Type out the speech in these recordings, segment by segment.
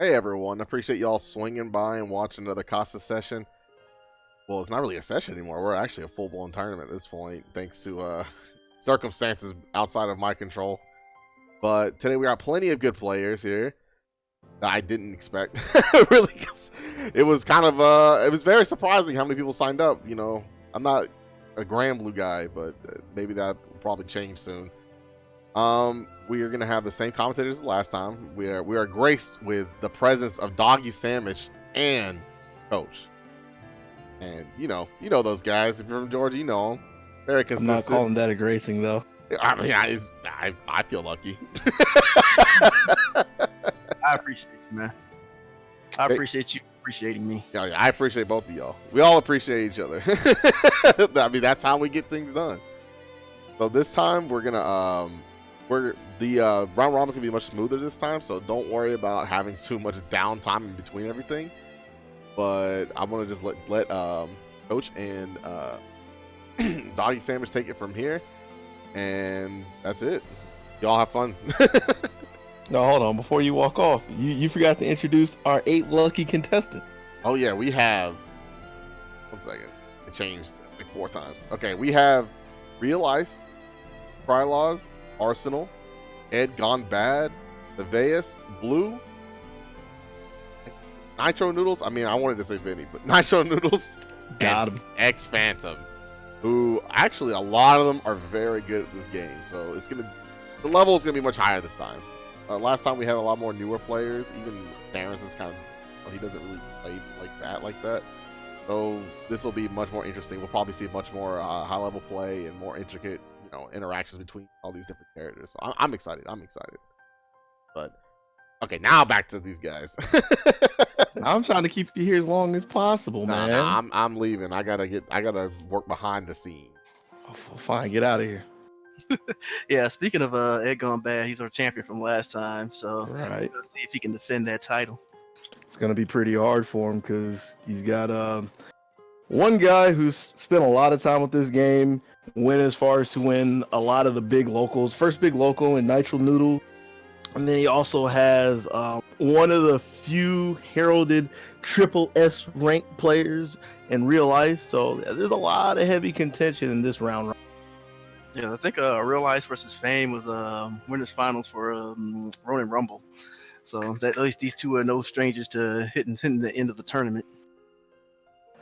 Hey everyone, appreciate y'all swinging by and watching another Casa session. Well, it's not really a session anymore. We're actually a full-blown tournament at this point, thanks to circumstances outside of my control. But today we got plenty of good players here that I didn't expect. Really, 'cause it was kind of it was very surprising how many people signed up. You know, I'm not a Granblue guy, but maybe that will probably change soon. We are gonna have the same commentators as last time. We are graced with the presence of Doggy Sandwich and Coach. And you know those guys. If you're from Georgia, you know them. Very consistent. I'm not calling that a gracing though. I mean, I feel lucky. I appreciate you, man. I appreciate you appreciating me. Yeah, I appreciate both of y'all. We all appreciate each other. I mean, that's how we get things done. So this time we're gonna round robin can be much smoother this time, so don't worry about having too much downtime in between everything. But I want to just let Coach and Doggy Sandwich take it from here, and that's it. Y'all have fun. No, hold on. Before you walk off, you forgot to introduce our 8 lucky contestants. Oh yeah, we have. 1 second. It changed like 4 times. Okay, we have Real Ice, Krylaws, Arsenal, EdGoneBad, Nevaeus, Blue, NitroNoodlez. I mean, I wanted to say Vinny, but NitroNoodlez. Got him. X Phantom, who actually a lot of them are very good at this game. So the level is gonna be much higher this time. Last time we had a lot more newer players. Even Terrence is kind of, well, he doesn't really play like that. So this will be much more interesting. We'll probably see much more high-level play and more intricate, interactions between all these different characters. So I'm excited. I'm excited. But okay, now back to these guys. I'm trying to keep you here as long as possible, man. Nah, I'm leaving. I gotta work behind the scene. Oh, fine, get out of here. Yeah, speaking of EdGoneBad, he's our champion from last time, so Right. let's see if he can defend that title. It's gonna be pretty hard for him because he's got one guy who's spent a lot of time with this game, went as far as to win a lot of the big locals. First big local in NitroNoodlez. And then he also has one of the few heralded triple S ranked players in Real Life. So there's a lot of heavy contention in this round. Yeah, I think Real Life versus Fame was winners finals for Ronin Rumble. So that, at least these two are no strangers to hitting the end of the tournament.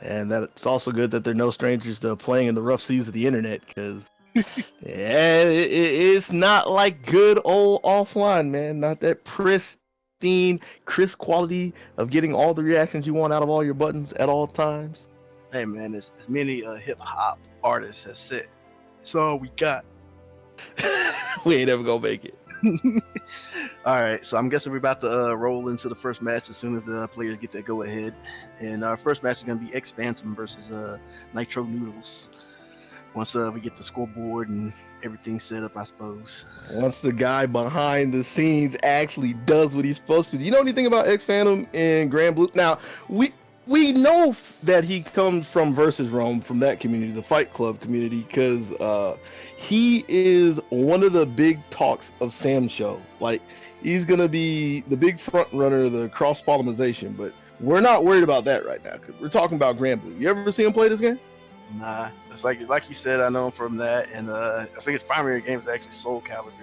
And it's also good that they're no strangers to playing in the rough seas of the internet, because yeah, it's not like good old offline, man. Not that pristine, crisp quality of getting all the reactions you want out of all your buttons at all times. Hey, man, as many hip hop artists have said, it's all we got. We ain't ever gonna make it. All right, so I'm guessing we're about to roll into the first match as soon as the players get their go ahead. And our first match is going to be X Phantom versus NitroNoodlez. Once we get the scoreboard and everything set up, I suppose. Once the guy behind the scenes actually does what he's supposed to. Do you know anything about X Phantom and Granblue? Now, we know that he comes from Versus Rome, from that community, the Fight Club community, because he is one of the big talks of Sam's show. Like, he's going to be the big front runner of the cross-pollination, but we're not worried about that right now, because we're talking about Granblue. You ever see him play this game? Nah, it's like you said, I know him from that, and I think his primary game is actually Soul Calibur.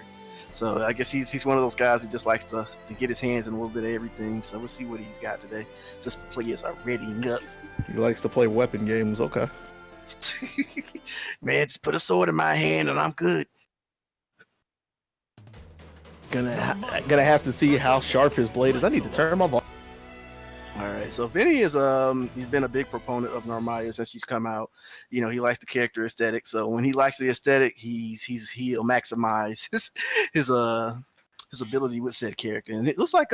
So I guess he's one of those guys who just likes to get his hands in a little bit of everything. So we'll see what he's got today. Just the players are readying up. He likes to play weapon games. Okay. Man, just put a sword in my hand and I'm good. Gonna have to see how sharp his blade is. I need to turn my volume. All right, so Vinny is he's been a big proponent of Narmaya since she's come out. He likes the character aesthetic. So when he likes the aesthetic, he'll maximize his ability with said character. And it looks like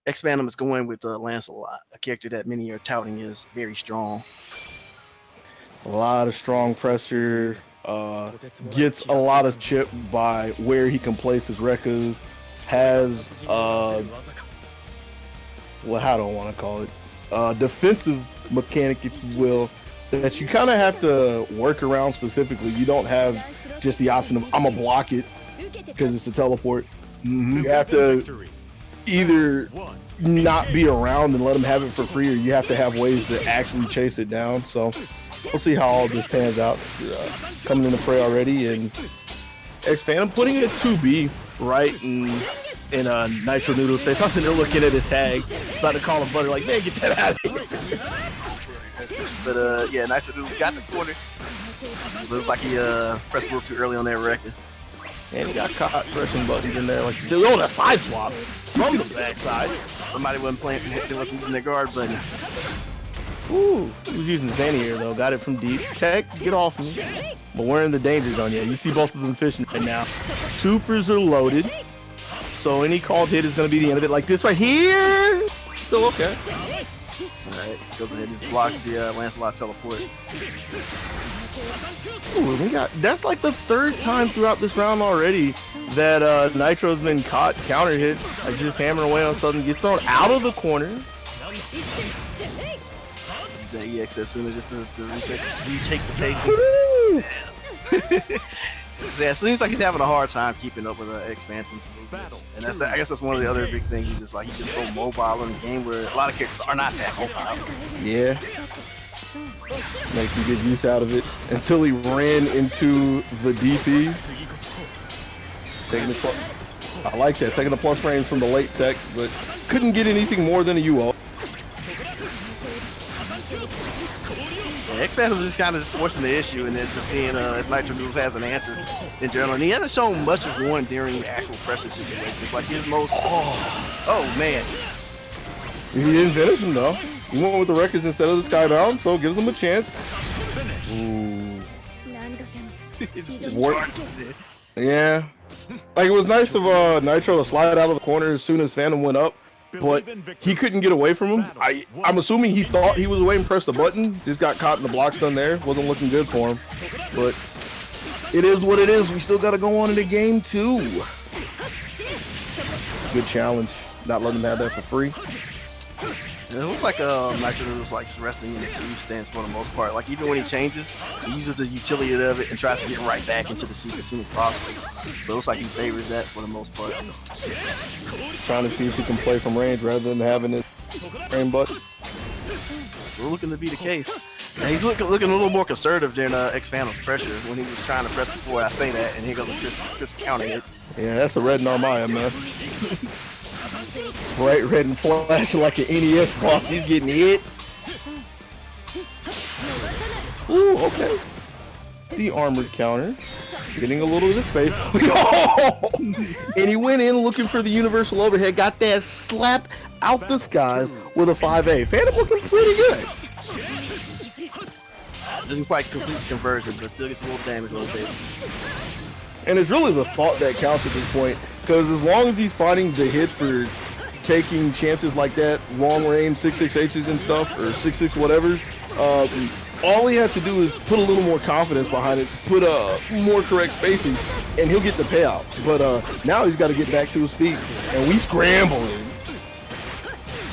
X Phantom is going with Lancelot, a character that many are touting is very strong. A lot of strong pressure. Gets a lot of chip by where he can place his records. Has how do I want to call it? Defensive mechanic, if you will, that you kind of have to work around specifically. You don't have just the option of I'm gonna block it because it's a teleport. Mm-hmm. You have to either not be around and let him have it for free, or you have to have ways to actually chase it down. So we'll see how all this pans out. Coming in the fray already, and X-Fan putting a 2B right in NitroNoodlez face. I'm sitting there looking at his tag, about to call him butter, like, man, get that out of here. But yeah, NitroNoodlez got the corner. Looks like he pressed a little too early on that record. And he got caught pressing buttons in there, like, oh, that side swap from the backside. Somebody wasn't playing, they wasn't using their guard button. Ooh, he was using Zanny here though. Got it from deep. Tech, get off me. But we're in the danger zone yet. You see both of them fishing right now. Supers are loaded. So any called hit is going to be the end of it. Like this right here. Still okay. Alright, goes ahead and just blocks the Lancelot teleport. Ooh, that's like the third time throughout this round already that Nitro's been caught counter hit. Like just hammering away on something. Gets thrown out of the corner. That EX as soon as just to retake the pace. Yeah, it seems like he's having a hard time keeping up with expansion movements. And that's I guess that's one of the other big things. He's just so mobile in the game where a lot of characters are not that mobile. Yeah. Making good use out of it until he ran into the DP. Taking the I like that, taking the plus frames from the late tech, but couldn't get anything more than a UO. X-Man was just kind of forcing the issue in this and seeing if NitroNoodlez has an answer in general. And he hasn't shown much of one during actual pressure situations. Like his most... Oh, man. He didn't finish him, though. He went with the records instead of the skybound, so gives him a chance. Ooh. just yeah. Like, it was nice of Nitro to slide out of the corner as soon as Phantom went up. But he couldn't get away from him. I'm assuming he thought he was away and pressed the button. Just got caught in the block stun there. Wasn't looking good for him. But it is what it is. We still got to go on into game 2. Good challenge. Not letting him have that for free. It looks like NitroNoodlez like resting in the siege stance for the most part. Like even when he changes, he uses the utility of it and tries to get right back into the siege as soon as possible. So it looks like he favors that for the most part. Trying to see if he can play from range rather than having his frame button. So looking to be the case. And he's looking a little more conservative than X-Phantom's pressure when he was trying to press before. I say that, and he goes just counting it. Yeah, that's a red Narmaya, man. Bright red and flashing like an NES boss. He's getting hit. Ooh, okay. The armored counter. Getting a little bit of space. And he went in looking for the universal overhead. Got that slapped out the skies with a 5A. Phantom looking pretty good. Doesn't quite complete conversion, but still gets a little damage on the table. And it's really the thought that counts at this point. Because as long as he's fighting the hit for taking chances like that, long range 6.6H's and stuff, or 6.6 whatever, all he had to do is put a little more confidence behind it, put more correct spacing, and he'll get the payout. But now he's got to get back to his feet, and we scrambling.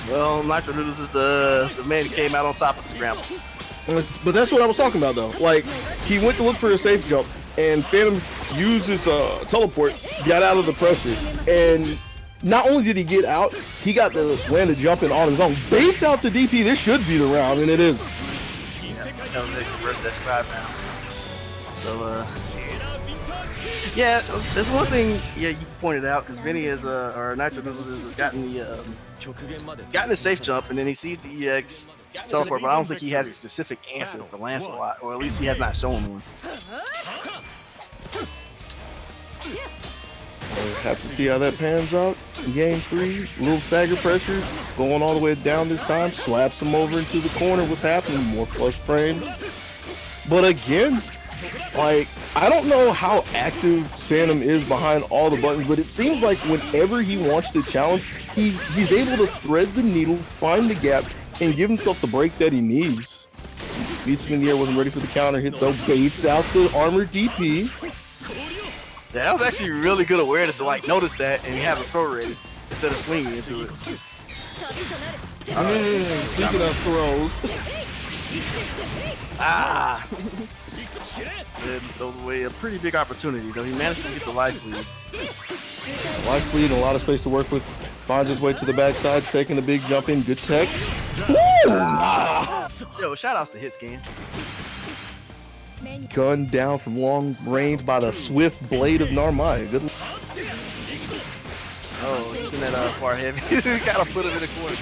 Well, NitroNoodlez is the man who came out on top of the scramble. But that's what I was talking about, though. Like, he went to look for a safe jump, and Phantom used his teleport, got out of the pressure, and not only did he get out, he got the landed jumping on his own. Baits out the DP. This should be the round, and it is. They convert that sky now. So, yeah, there's one thing you pointed out, because Vinny is, or NitroNoodlez has gotten the safe jump, and then he sees the EX teleport, but I don't think he has a specific answer for Lancelot, or at least he has not shown one. We'll have to see how that pans out in game 3. Little stagger pressure, going all the way down this time, slaps him over into the corner. What's happening? More plus frames. But again, like, I don't know how active Phantom is behind all the buttons, but it seems like whenever he wants to challenge, he's able to thread the needle, find the gap, and give himself the break that he needs. Beats him in the air, wasn't ready for the counter hit though. Baits out the armored DP. Yeah, that was actually really good awareness to like notice that and have a throw ready instead of swinging into it. Speaking of throws. It throws away a pretty big opportunity though. He manages to get the life lead. Life lead and a lot of space to work with. Finds his way to the backside, taking the big jump in. Good tech. Woo! Ah. Yo, shout outs to Hitscan. Gunned down from long range by the swift blade of Narmaya. Good. Oh, using that far heavy. Gotta put him in the corner.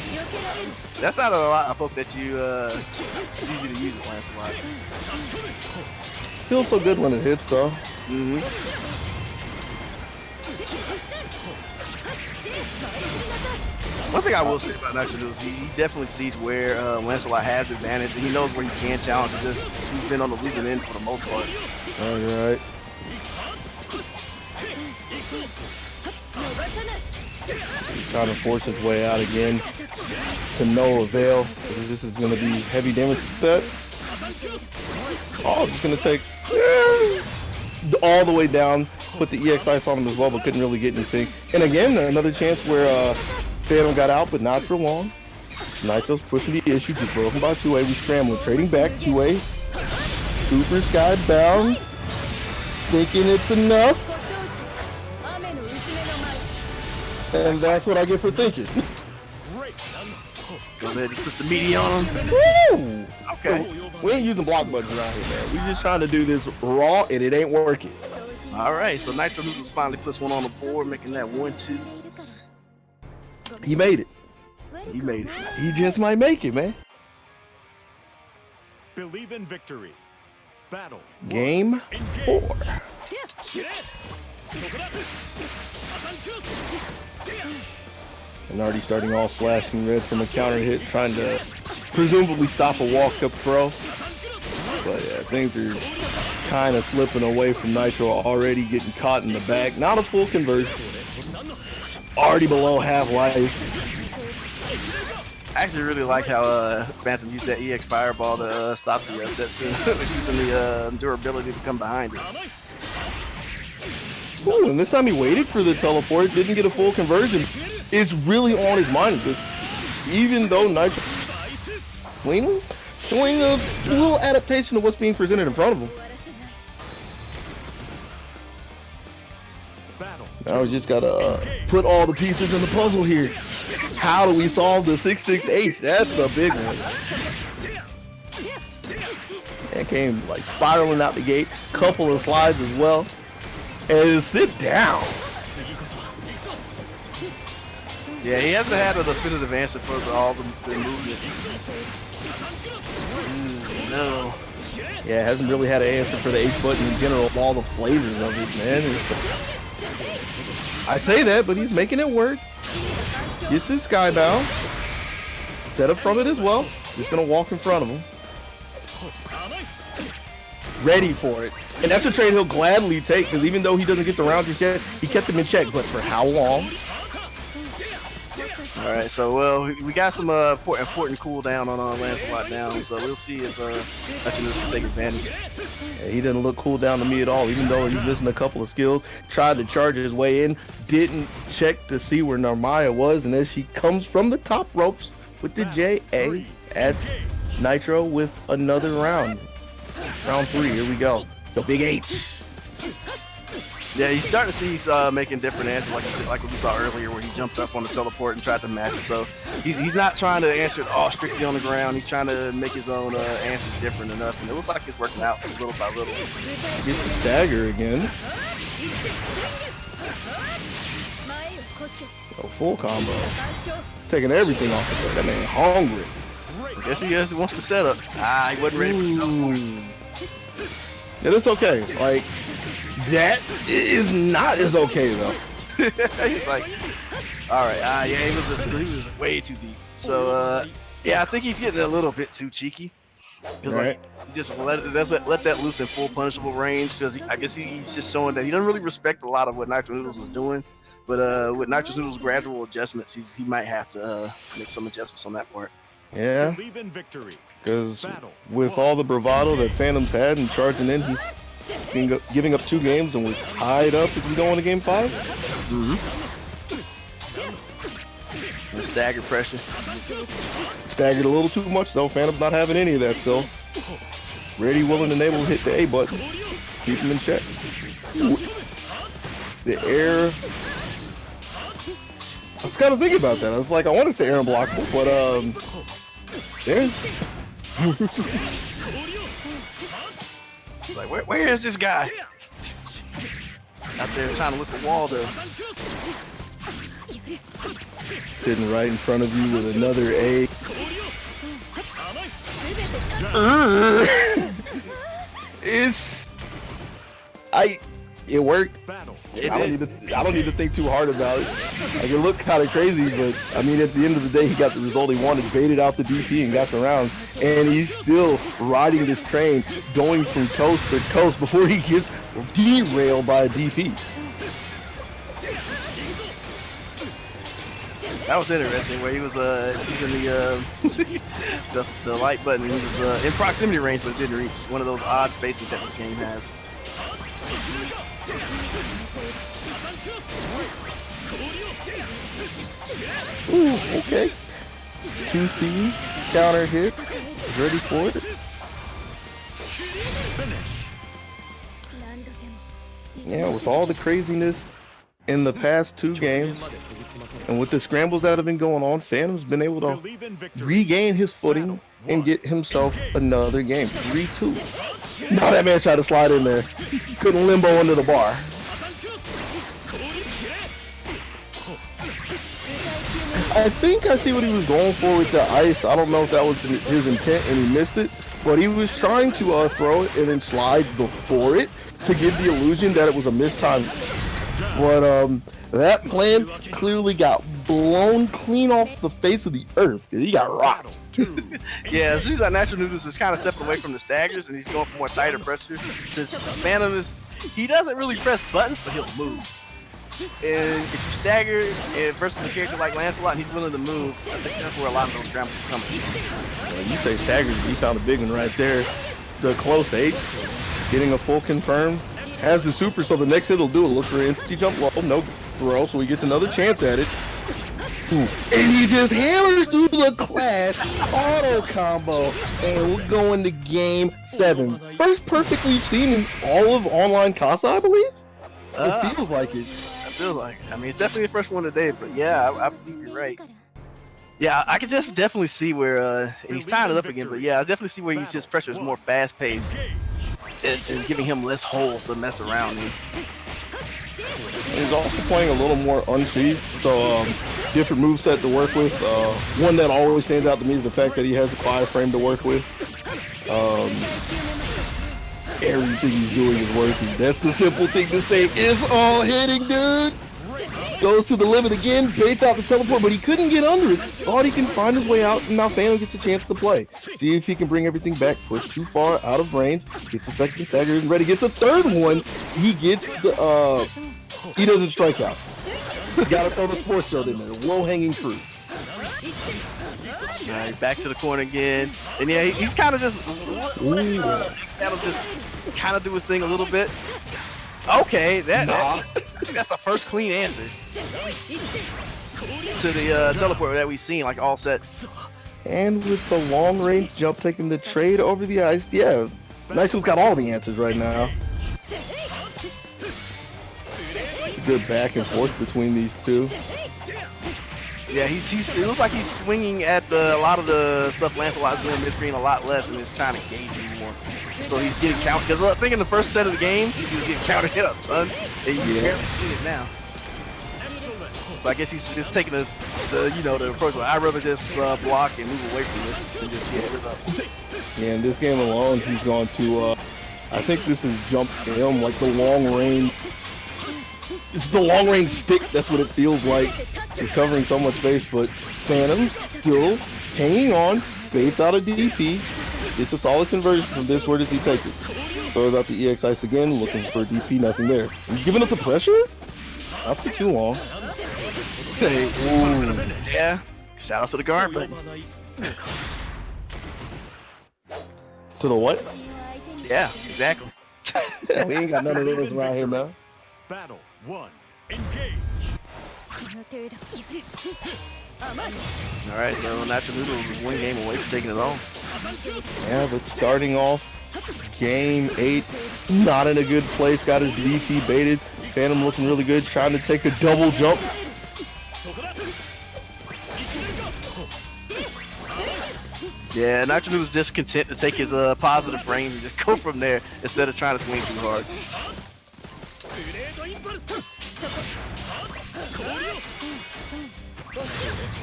That's not a lot. I hope that you, it's easy to use it, Lancelot. Feels so good when it hits, though. Mm-hmm. One thing I will say about NitroNoodlez is he definitely sees where Lancelot has advantage, and he knows where he can challenge. It's just he's been on the losing end for the most part. All right. Trying to force his way out again to no avail. This is going to be heavy damage. That. Oh, just going to take all the way down. Put the EX ice on him as well, but couldn't really get anything. And again, another chance where Phantom got out, but not for long. Nitro's pushing the issue, just broken by 2A. We scramble, trading back 2A. Super Sky bound. Thinking it's enough. And that's what I get for thinking. Go ahead, just put the meaty on him. Woo! Okay. We ain't using block buttons around here, man. We just trying to do this raw, and it ain't working. All right, so NitroNoodlez finally puts one on the board, making that 1-2. He made it. He made it. He just might make it, man. Believe in victory. Battle. Game 4. And already starting off flashing red from a counter hit, trying to presumably stop a walk-up throw. But yeah, things are kind of slipping away from Nitro, already getting caught in the bag. Not a full conversion. Already below half life. I actually really like how Phantom used that EX Fireball to stop the Setsu, using the durability to come behind it. Ooh, and this time he waited for the teleport, didn't get a full conversion. It's really on his mind. Even though Nitro showing a little adaptation to what's being presented in front of him. Now we just gotta put all the pieces in the puzzle here. How do we solve the 668? That's a big one. And came like spiraling out the gate. Couple of slides as well. And sit down. Yeah, he hasn't had a definitive answer for all the movement. No. Yeah, hasn't really had an answer for the H button in general. All the flavors of it, man. I say that, but he's making it work. Gets his skybound. Set up from it as well. Just gonna walk in front of him. Ready for it. And that's a trade he'll gladly take, because even though he doesn't get the round just yet, he kept him in check. But for how long? All right, so well, we got some important cooldown on Lancelot down, so we'll see if NitroNoodlez can take advantage. Yeah, he didn't look cool down to me at all, even though he's missing a couple of skills. Tried to charge his way in, didn't check to see where Narmaya was, and as she comes from the top ropes with the JA, adds Nitro with another round. Round 3, here we go. The big H. Yeah, you start to see he's making different answers, like you said, like what we saw earlier, where he jumped up on the teleport and tried to match it. So he's not trying to answer it all strictly on the ground. He's trying to make his own answers different enough, and it looks like it's working out little by little. Gets the stagger again. A full combo. Taking everything off the plate. That man hungry. I guess he wants to set up. He wasn't ready for the teleport. Yeah, it's okay. Like, that is not as okay though. He's like, all right, yeah, he was way too deep. So yeah, I think he's getting a little bit too cheeky. Because right. he just let that loose in full punishable range. Because I guess he's just showing that he doesn't really respect a lot of what NitroNoodlez is doing. But with NitroNoodlez' gradual adjustments, he might have to make some adjustments on that part. Yeah. Because with all the bravado that Phantom's had and charging in, he's giving up 2 games and we're tied up if we go into game 5. Mm-hmm. The stagger pressure. Staggered a little too much though. Phantom's not having any of that still. Ready, willing, and able to hit the A button. Keep him in check. The air. It's kind of thinking about that. I was like, I want to say air unblockable, but yeah. It's like, where is this guy? Out there trying to look for Waldo. Sitting right in front of you with another egg. It worked. I don't need to think too hard about it. Like, it looked kind of crazy, but I mean, at the end of the day, he got the result he wanted, baited out the DP and got the round, and he's still riding this train, going from coast to coast before he gets derailed by a DP. That was interesting. Where he was using the the light button. He was in proximity range, but didn't reach. One of those odd spaces that this game has. Ooh, okay. 2C, counter hit, is ready for it. Yeah, with all the craziness in the past 2 games, and with the scrambles that have been going on, Phantom's been able to regain his footing and get himself another game. 3-2. Now that man tried to slide in there. Couldn't limbo under the bar. I think I see what he was going for with the ice. I don't know if that was his intent and he missed it, but he was trying to throw it and then slide before it to give the illusion that it was a mistimed. But that plan clearly got blown clean off the face of the earth. He got rocked. Yeah, it seems like NitroNoodlez is kind of stepping away from the staggers and he's going for more tighter pressure. Since Phantom he doesn't really press buttons, but he'll move. And if you stagger versus a character like Lancelot, he's willing to move. I think that's where a lot of those scrambles come from. When you say staggers, you found a big one right there. The close H, getting a full confirm, has the super, so the next hit will do it. Looks for an empty jump low, no throw, so he gets another chance at it. Ooh. And he just hammers through the clash auto combo, and we're going to game 7. First perfect we've seen in all of online Casa, I believe. It feels like it. I feel like it. I mean, it's definitely the first one today, but yeah, I believe you're right. Yeah, I could just definitely see where he's tying it up again, but yeah, I definitely see where his pressure is more fast-paced and giving him less holes to mess around in. He's also playing a little more unseen, so different moveset to work with. One that always stands out to me is the fact that he has a 5-frame to work with. Everything he's doing is working. That's the simple thing to say. It's all hitting, dude. Goes to the limit again, baits out the teleport, but he couldn't get under it. Thought he can find his way out, and now Phantom gets a chance to play. See if he can bring everything back, push too far out of range, gets a second stagger, and ready, gets a third one. He gets the, he doesn't strike out. Gotta throw the sports shield in there, low-hanging fruit. All right, back to the corner again. And yeah, he's kind of just, kind of do his thing a little bit. Okay, I think that's the first clean answer to the teleport that we've seen, like all set. And with the long range jump taking the trade over the ice, yeah, Nitro's got all the answers right now. It's a good back and forth between these two. Yeah, it looks like he's swinging at a lot of the stuff Lancelot's doing mid-screen a lot less, and is trying to gauge him more. So he's getting counted, because I think in the first set of the game, he was getting counted hit a ton, and you can barely see it now. So I guess he's just taking the approach. Like, I'd rather just block and move away from this than just get hit up. Yeah, in this game alone, he's gone to, I think this is jump him, like the long range. This is the long range stick, that's what it feels like. He's covering so much space, but Phantom still hanging on, baits out a DP, gets a solid conversion from this. Where does he take it? Throws out the EX Ice again, looking for a DP, nothing there. He's giving up the pressure? Not for too long. Hey, yeah, shout out to the guard button. To the what? Yeah, exactly. Yeah, we ain't got none of those around here, man. Battle 1. Engage. Alright, so NitroNoodlez is one game away from taking it on. Yeah, but starting off game 8, not in a good place, got his DP baited. Phantom looking really good, trying to take a double jump. Yeah, NitroNoodlez was just content to take his positive frame and just go from there instead of trying to swing too hard.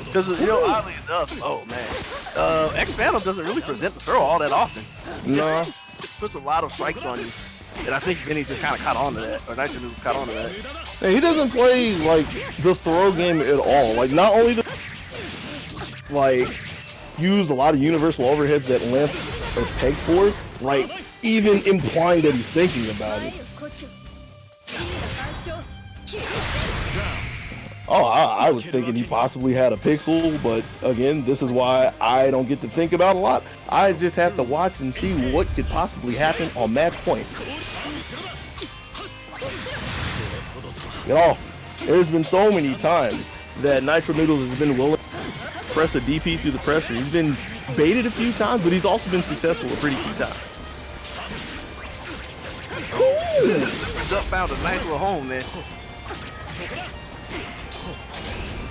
Because, oddly enough, oh man, X Phantom doesn't really present the throw all that often. No. Just puts a lot of strikes on you. And I think Vinny's just kind of caught on to that, or NitroNoodlez caught on to that. And he doesn't play, like, the throw game at all. Like, not only does use a lot of universal overheads that Lance or pegs for, like, even implying that he's thinking about it. Oh, I was thinking he possibly had a pixel, but again, this is why I don't get to think about a lot. I just have to watch and see what could possibly happen on match point. Get off. There's been so many times that NitroNoodlez has been willing to press a DP through the pressure. He's been baited a few times, but he's also been successful a pretty few times. Cool. Super Jump found a nice little home there.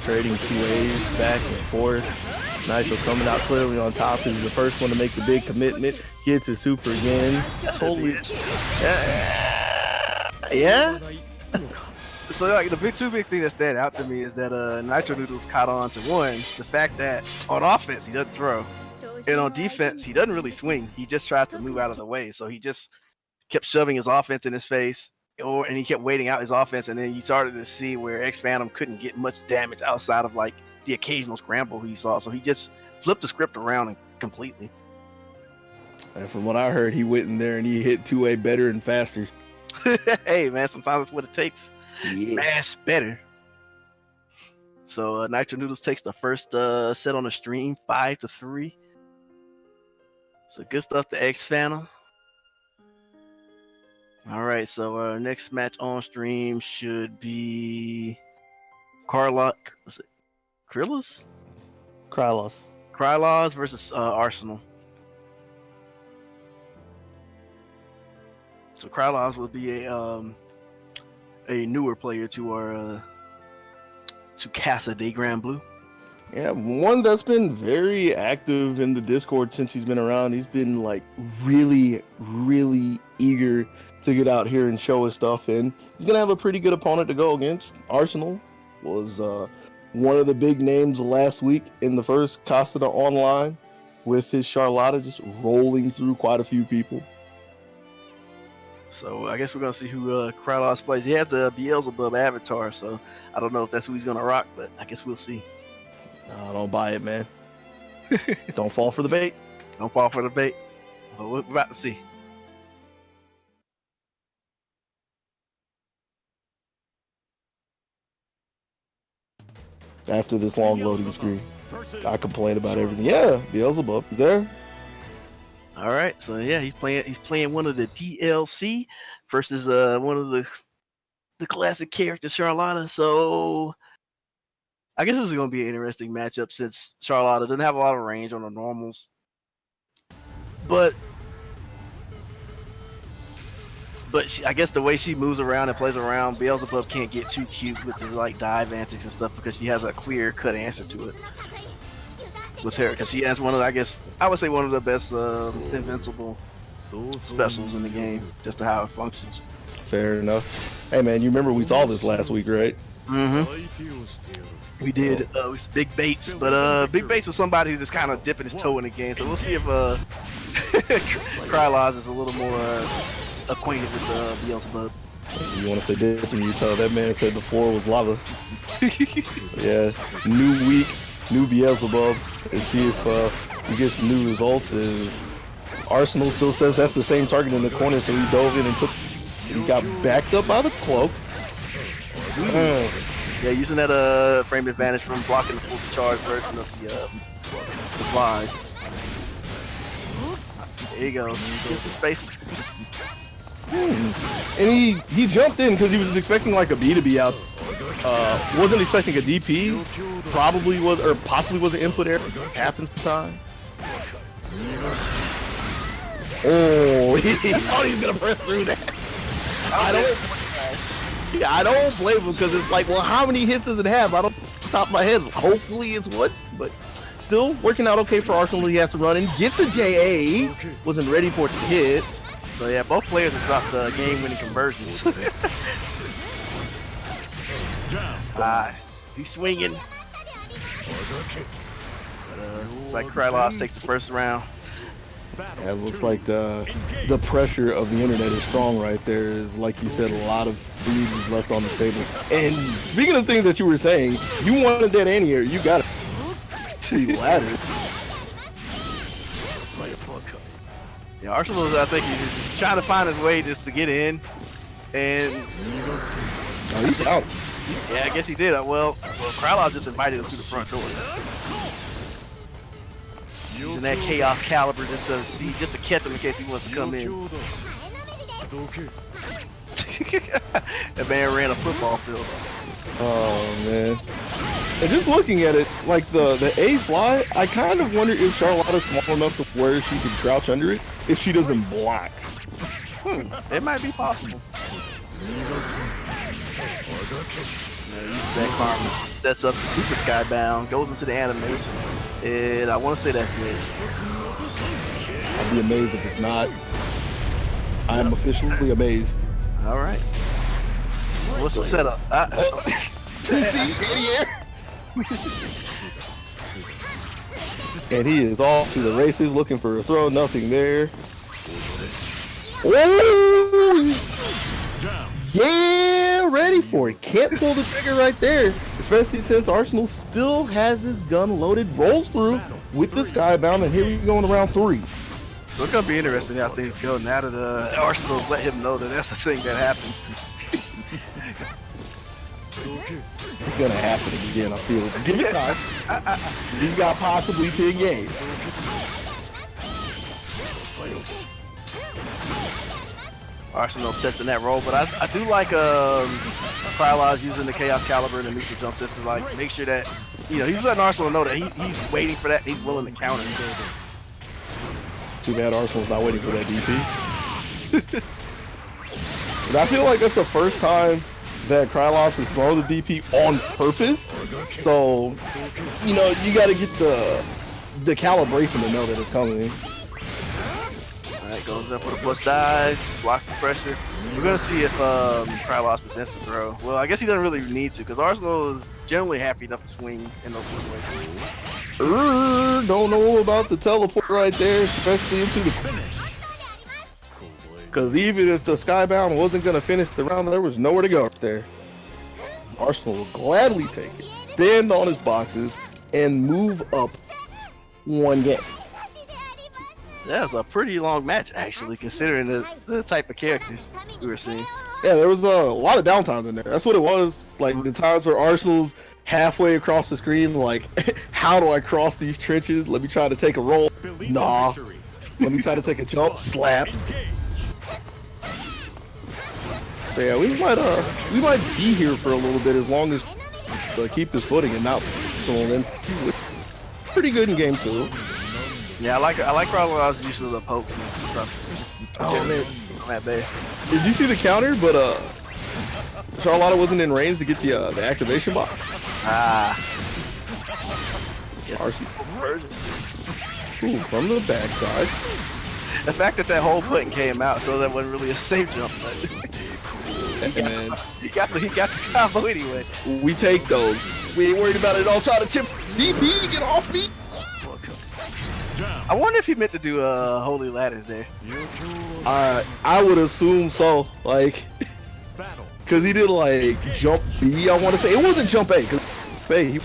Trading 2As back and forth. Nitro coming out clearly on top because he's the first one to make the big commitment. Gets his super again. Totally. Yeah. So like the two big thing that stand out to me is that NitroNoodlez caught on to one, the fact that on offense he doesn't throw, and on defense he doesn't really swing. He just tries to move out of the way. So he just kept shoving his offense in his face. And he kept waiting out his offense, and then you started to see where X Phantom couldn't get much damage outside of like the occasional scramble he saw. So he just flipped the script around completely. And from what I heard, he went in there and he hit 2A better and faster. Hey man, sometimes that's what it takes. Yeah. Mash better. So NitroNoodlez takes the first set on the stream, 5-3. So good stuff to X Phantom. All right, so our next match on stream should be Krylos versus Arsenal. So Krylos will be a newer player to our to Casa de Granblue. Yeah, one that's been very active in the Discord since he's been around. He's been like really, really eager to get out here and show his stuff, and he's gonna have a pretty good opponent to go against. Arsenal was one of the big names last week in the first Casa de Online with his Charlotta just rolling through quite a few people. So I guess we're gonna see who Krylos plays. He has the Beelzebub avatar, so I don't know if that's who he's gonna rock, but I guess we'll see. No, don't buy it, man. Don't fall for the bait. Don't fall for the bait. Well, we're about to see. After this long loading screen, I complain about everything. Yeah, Beelzebub is there. All right, so yeah, he's playing one of the DLC versus one of the classic characters, Charlotta. So I guess this is going to be an interesting matchup since Charlotta doesn't have a lot of range on the normals, but I guess the way she moves around and plays around, Beelzebub can't get too cute with his like dive antics and stuff because she has a clear cut answer to it with her, because she has one of, I guess I would say, one of the best invincible specials in the game, just to how it functions. Fair enough. Hey man, you remember we saw this last week, right? We did. It was Big Bates, but Big Bates was somebody who's just kind of dipping his toe in the game, so we'll see if Krylos is a little more acquainted with Beelzebub. You want to say dipping your toe? That man said the floor was lava. Yeah, new week, new Beelzebub, and see if we get some new results. Is Arsenal still says that's the same target in the corner, so he dove in and took. He got backed up by the cloak. Yeah, using that frame advantage from blocking the full charge version of the flies. There you go. Just get some space. And he jumped in because he was expecting like a B to be out. Wasn't expecting a DP. Probably was, or possibly was an input error. Happens sometimes. Oh, he thought he was gonna press through that. I don't blame him because it's like, well, how many hits does it have? I don't top of my head. Hopefully it's one, but still working out okay for Arsenal. He has to run and gets a JA. Wasn't ready for it to hit. So yeah, both players have dropped game-winning conversions. He's swinging. It's like Krylos takes the first round. Yeah, it looks like the pressure of the internet is strong right there. Is like you said, a lot of food is left on the table. And speaking of things that you were saying, you wanted that anti-air, you got it. Ladder. Yeah, Arsenal, I think he's trying to find his way just to get in, and Oh, he's out. yeah, I guess he did. Well, Krylos just invited him to the front door. Using that Chaos Caliber just to catch him in case he wants to come in. That man ran a football field. Oh man. And just looking at it, like the A fly, I kind of wonder if Charlotta's small enough to where she could crouch under it if she doesn't block. It might be possible. That Karma sets up the Super Skybound, goes into the animation, and I want to say that's it. I'd be amazed if it's not. I'm officially amazed. All right. What's the setup? And he is off to the races, looking for a throw. Nothing there. Oh! Yeah, ready for it. Can't pull the trigger right there, especially since Arsenal still has his gun loaded. Rolls through with the Skybound, and here we go in round 3. So it's gonna be interesting how things go now that Arsenal let him know that that's the thing that happens. It's gonna happen again. I feel it. Just give it time. We've got possibly 10 games. Arsenal testing that roll, but I do like Krylos using the Chaos Caliber and the neutral jump just to like make sure that he's letting Arsenal know that he's waiting for that. He's willing to counter. Too bad Arsenal's not waiting for that DP. But I feel like that's the first time that Krylos has thrown the DP on purpose. So, you got to get the calibration to know that it's coming. Alright, goes up with a plus dive, blocks the pressure. We're going to see if Krylos presents the throw. Well, I guess he doesn't really need to because Arsenal is generally happy enough to swing in those situations. Don't know about the teleport right there, especially into the finish. Because even if the Skybound wasn't going to finish the round, there was nowhere to go up there. Arsenal will gladly take it, stand on his boxes, and move up 1 game. That was a pretty long match, actually, considering the type of characters we were seeing. Yeah, there was a lot of downtimes in there. That's what it was. Like, the times where Arsenal's halfway across the screen, like, how do I cross these trenches? Let me try to take a roll. Nah. Let me try to take a jump. Slap. So yeah, we might be here for a little bit as long as keep his footing and not so then pretty good in game 2. Yeah, I like Krylos' use of the pokes and stuff. Oh man, that bad. Did you see the counter? But Charlotta wasn't in range to get the activation box. Ooh, from the backside. The fact that whole button came out, so that wasn't really a safe jump. But he got the combo anyway. We take those. We ain't worried about it all. Try to tip DP, get off me. I wonder if he meant to do holy ladders there. I would assume so. Like, cause he did like jump B. I want to say it wasn't jump A, cause he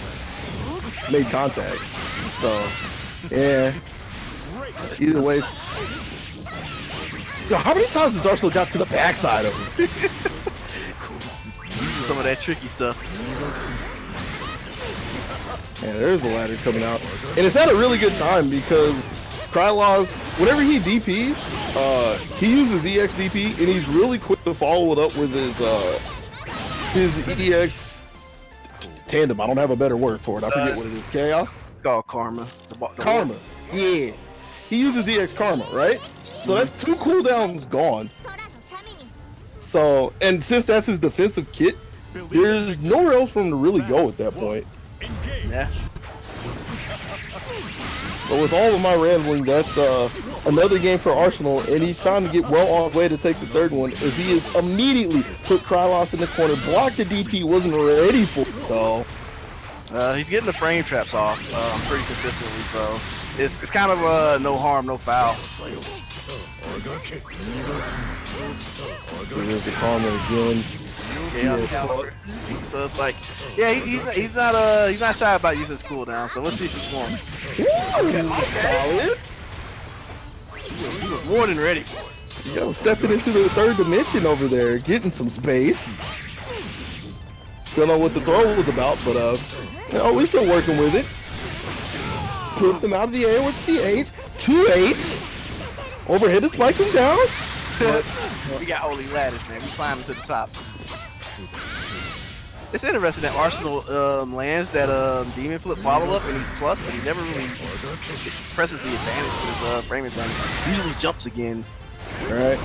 made contact. So yeah. Either way. Yo, how many times has Arsenal got to the backside of him? Using some of that tricky stuff. Yeah, there's the ladder coming out. And it's at a really good time because Krylos, whenever he DPs, he uses EX DP and he's really quick to follow it up with his EX tandem. I don't have a better word for it. I forget what it is. Chaos? It's called Karma. Karma. Yeah. He uses EX Karma, right? So that's 2 cooldowns gone. So, and since that's his defensive kit, there's nowhere else for him to really go at that point. Yeah. But with all of my rambling, that's another game for Arsenal, and he's trying to get well on his way to take the third one, as he is immediately put Krylos in the corner, blocked the DP, wasn't ready for it, though. He's getting the frame traps off pretty consistently, so it's kind of no harm, no foul. So there's the karma again. Yeah, so it's like, yeah, he's not shy about using his cooldown. So let's see if he's swarming. Solid. He was more than ready for it. Yo, stepping into the third dimension over there, getting some space. Don't know what the throw was about, but you know, we're still working with it. Clip them out of the air with the H. 2H. Overhead to spike him down. We got only ladders, man. We climbing to the top. It's interesting that Arsenal lands that demon flip follow up and he's plus, but he never really presses the advantage to his frame advantage. Usually jumps again. All right.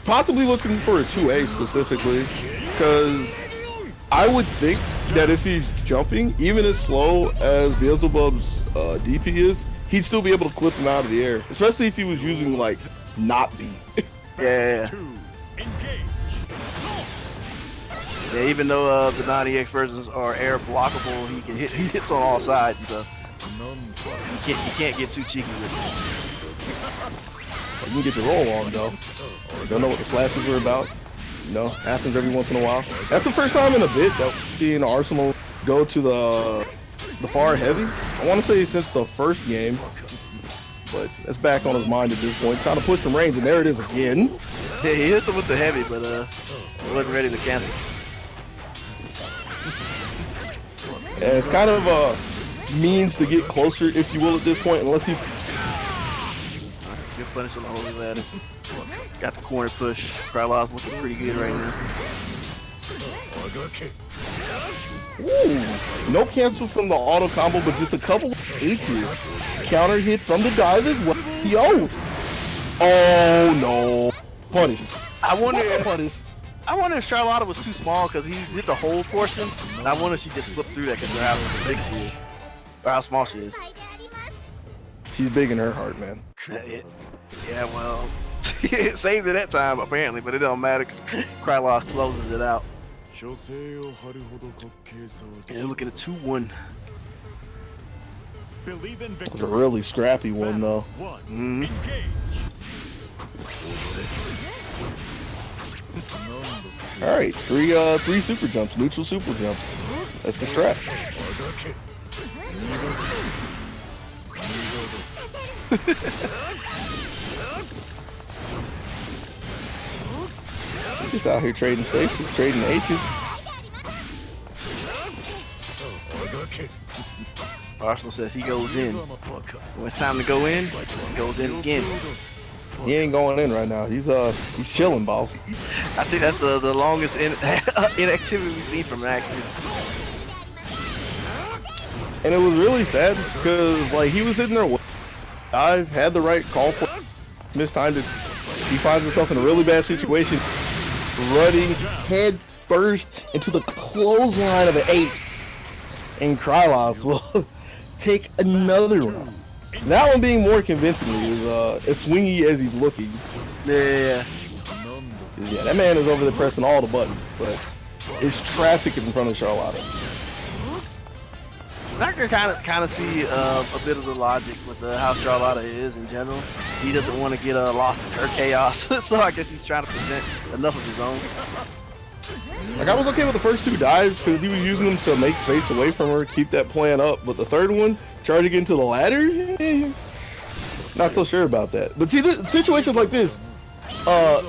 Possibly looking for a 2A specifically, because I would think that if he's jumping, even as slow as Beelzebub's DP is, he'd still be able to clip him out of the air, especially if he was using like not B. Yeah. Yeah, even though the non-EX versions are air blockable, he hits on all sides, so you can't get too cheeky with it. You can get your roll on though. Don't know what the slashes are about. You know, happens every once in a while. That's the first time in a bit that we're seeing Arsenal go to the far heavy. I want to say since the first game, but it's back on his mind at this point. Trying to push some range, and there it is again. Yeah, he hits him with the heavy, but wasn't ready to cancel. And it's kind of a means to get closer, if you will, at this point, unless he's... Good punish on the holy ladder. Got the corner push. Krylos looking pretty good right now. Ooh, no cancel from the auto combo, but just a couple of H's. Counter hit from the dive as well. Yo! Oh no. Punish. I wonder if Charlotta was too small because he did the whole portion. And I wonder if she just slipped through that because of how big she is. Or how small she is. She's big in her heart, man. Yeah, well, it saved it that time apparently, but it don't matter because Krylos closes it out. And looking at 2-1. It's a really scrappy one though. Mm-hmm. All right, three super jumps, neutral super jumps. That's the strat. Just out here trading spaces, trading H's. Arsenal says he goes in. When it's time to go in, he goes in again. He ain't going in right now. He's chilling, boss. I think that's the longest inactivity we've seen from Mac. And it was really sad because like he was sitting there. I've had the right call for it. Mistimed it. He finds himself in a really bad situation, running head first into the clothesline of an 8, and Krylos will take another round. That one being more convincingly is as swingy as he's looking. Yeah. Yeah, that man is over there pressing all the buttons, but it's traffic in front of Charlotta. I can kind of see a bit of the logic with how Charlotta is in general. He doesn't want to get lost in her chaos, so I guess he's trying to present enough of his own. Like I was okay with the first 2 dives because he was using them to make space away from her, keep that plan up. But the third one, charging into the ladder, not so sure about that. But see, situations like this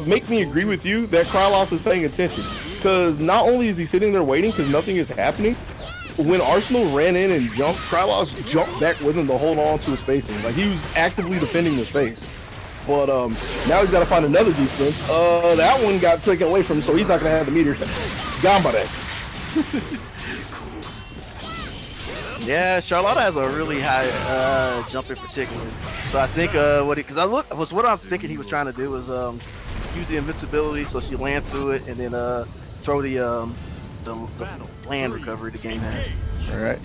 make me agree with you that Krylos is paying attention, because not only is he sitting there waiting because nothing is happening. When Arsenal ran in and jumped, Krylos jumped back with him to hold on to his spacing. Like he was actively defending the space. But now he's got to find another defense. That one got taken away from him, so he's not going to have the meter. NitroNoodlez. Yeah, Charlotta has a really high jump in particular. So I think what I'm thinking he was trying to do was use the invincibility so she land through it and then throw the land recovery the game has. All right.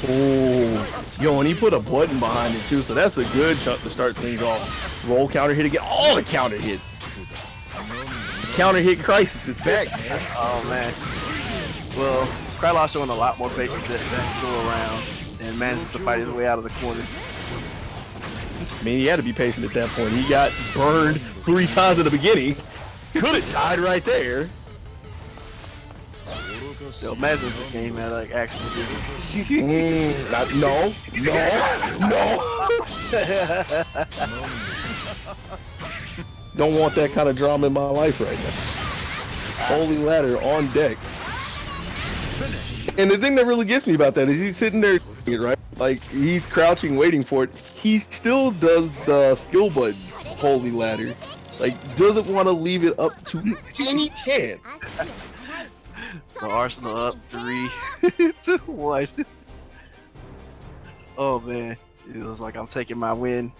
Oh, yo, and he put a button behind it too, so that's a good chunk to start things off. Roll counter hit again. All the counter hits. The counter hit crisis is back, man. Oh man. Well, Krylov showing a lot more patience that go around and manages to fight his way out of the corner. I mean, he had to be patient at that point. He got burned 3 times in the beginning. Could have died right there. Yo, imagine if this game had like actual No. Don't want that kind of drama in my life right now. Holy ladder on deck. And the thing that really gets me about that is he's sitting there, right? Like, he's crouching, waiting for it. He still does the skill button, holy ladder. Like, doesn't want to leave it up to any chance. So Arsenal up 3-1. Oh man, it was like I'm taking my win.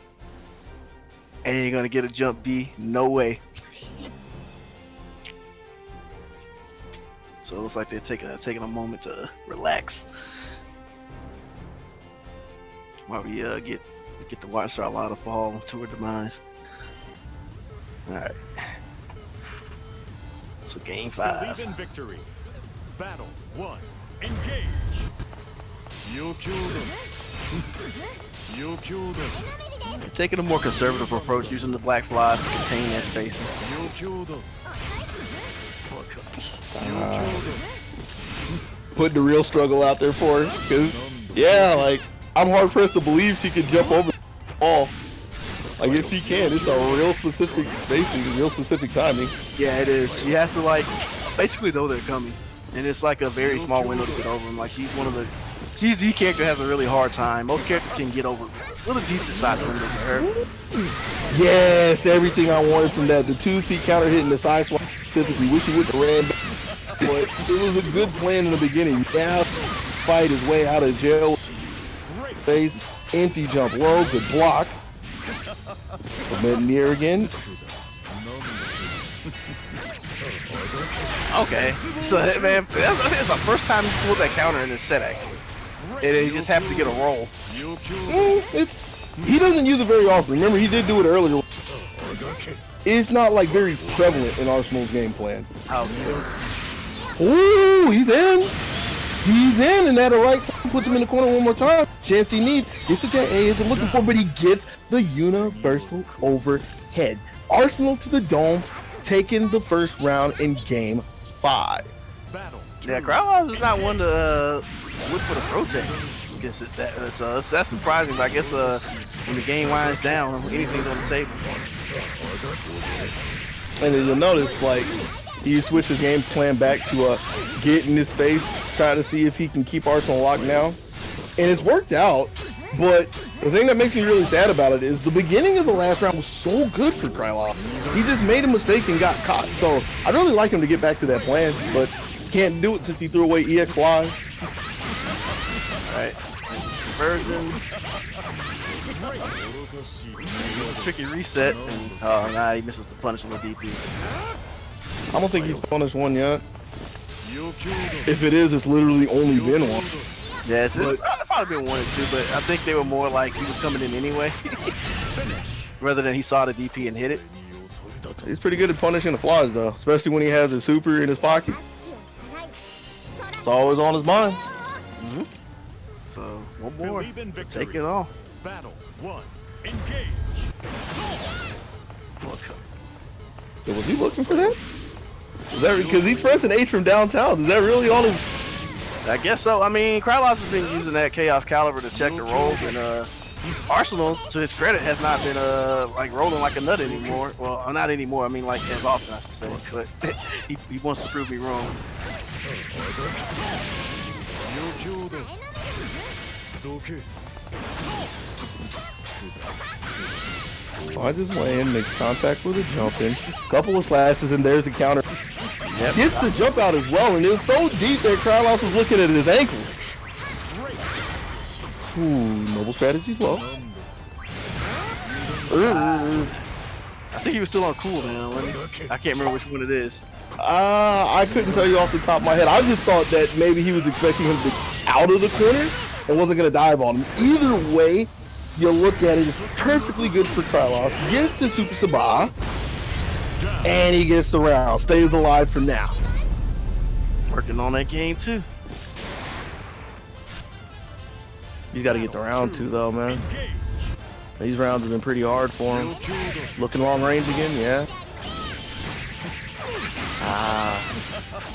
And you're gonna get a jump B? No way. So it looks like they're taking a moment to relax while we get to watch our lot of fall to our demise. All right. So game 5. Believe in victory. Battle 1. Engage. Taking a more conservative approach, using the black flies to contain that spacing. Putting the real struggle out there for her. Because, yeah, like, I'm hard pressed to believe she could jump over the ball. Like, if she can, it's a real specific spacing, real specific timing. Yeah, it is. She has to, like, basically know they're coming. And it's like a very small window to get over them. Like, she's the character has a really hard time. Most characters can get over with a decent sized window for her. Yes, everything I wanted from that. The 2C counter hit and the side swap specifically. Wish he would have ran back. But it was a good plan in the beginning. Now, fight his way out of jail. Face, empty jump low, good block. A bit near again. Okay, so man, I think it's the first time he's pulled that counter in his set actually. And he just happened to get a roll. He doesn't use it very often. Remember, he did do it earlier. It's not like very prevalent in Arsenal's game plan. Ooh, he's in. He's in, and at the right time, puts him in the corner one more time. Chance he needs. Gets the jet A isn't looking for, but he gets the universal overhead. Arsenal to the dome, taking the first round in game 5. Yeah, Krylov is not one to look for the protect. Guess so that's surprising, but I guess when the game winds down, anything's on the table. And then you'll notice, like, he switched his game plan back to get in his face, try to see if he can keep Arsenal locked down. And it's worked out, but the thing that makes me really sad about it is the beginning of the last round was so good for Krylov. He just made a mistake and got caught. So I'd really like him to get back to that plan, but can't do it since he threw away EX flies. Alright. Conversion. Tricky reset. And, oh, nah, he misses the punish on the DP. I don't think he's punished one yet. If it is, it's literally only been one. Yes, it's probably been 1 or 2, but I think they were more like he was coming in anyway. Rather than he saw the DP and hit it. He's pretty good at punishing the flies, though, especially when he has a super in his pocket. It's always on his mind. Mm-hmm. So, one more. Take it off. Battle 1. Engage. Was he looking for that? Is that because he's pressing H from downtown? Is that really on his? I guess so. I mean, Krylov has been using that Chaos Caliber to check the rolls, and Arsenal, to his credit, has not been like rolling like a nut anymore. Well, not anymore. I mean, like as often, I should say. But he wants to prove me wrong. Finds his way in, makes contact with a jump in. Couple of slashes, and there's the counter. Yep. Gets the jump out as well, and it was so deep that Krylov was looking at his ankle. Ooh, noble strategy's low. I think he was still on cooldown. I can't remember which one it is. I couldn't tell you off the top of my head. I just thought that maybe he was expecting him to out of the corner, and wasn't going to dive on him. Either way, you look at it, it's perfectly good for Krylos. Gets the Super Sabah, and he gets the round. Stays alive for now. Working on that game too. He's got to get the round too, though, man. These rounds have been pretty hard for him. Looking long range again, yeah.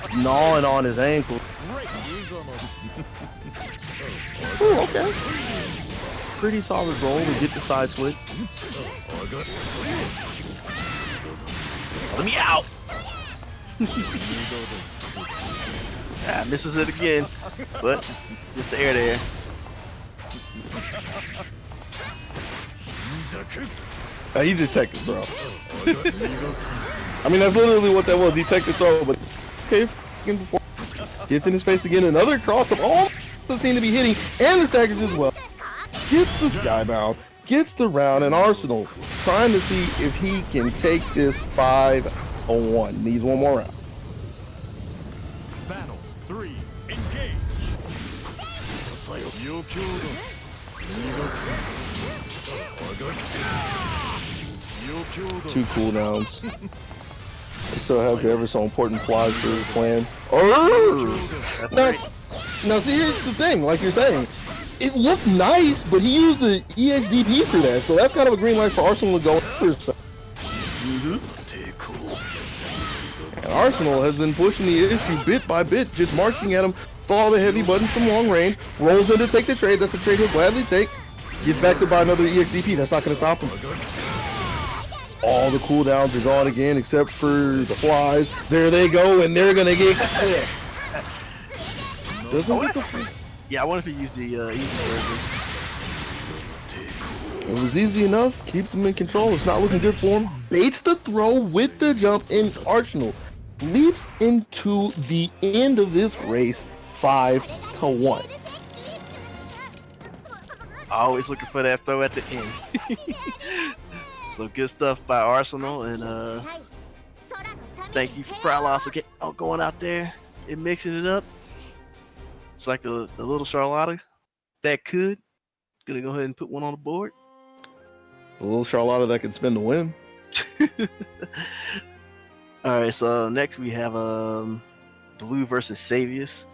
He's gnawing on his ankle. Ooh, okay. Pretty solid roll to get the side switch. Let me out! Misses it again, but just the air there. He just teched the throw. I mean, that's literally what that was. He teched the throw, but okay, before gets in his face again. Another cross up. All seem to be hitting, and the staggers as well. Gets the skybound, gets the round, and Arsenal trying to see if he can take this 5-1. Needs one more round. Battle 3, engage. Two cooldowns. He still has the ever so important flies for his plan. Now see, here's the thing, like you're saying. It looked nice, but he used the EXDP for that, so that's kind of a green light for Arsenal to go for a second. And Arsenal has been pushing the issue bit by bit, just marching at him with all the heavy buttons from long range. Rolls in to take the trade. That's a trade he'll gladly take. Gets back to buy another EXDP. That's not going to stop him. All the cooldowns are gone again, except for the flies. There they go, and they're going to get clipped. Doesn't get the... Yeah, I wonder if he used the easy version. It was easy enough. Keeps him in control. It's not looking good for him. Baits the throw with the jump, and Arsenal leaps into the end of this race 5-1. Always looking for that throw at the end. So good stuff by Arsenal, and thank you for Krylos for going out there and mixing it up. It's like a little Charlotta that could. Gonna go ahead and put one on the board. A little Charlotta that can spin the win. All right, so next we have Blue versus Savius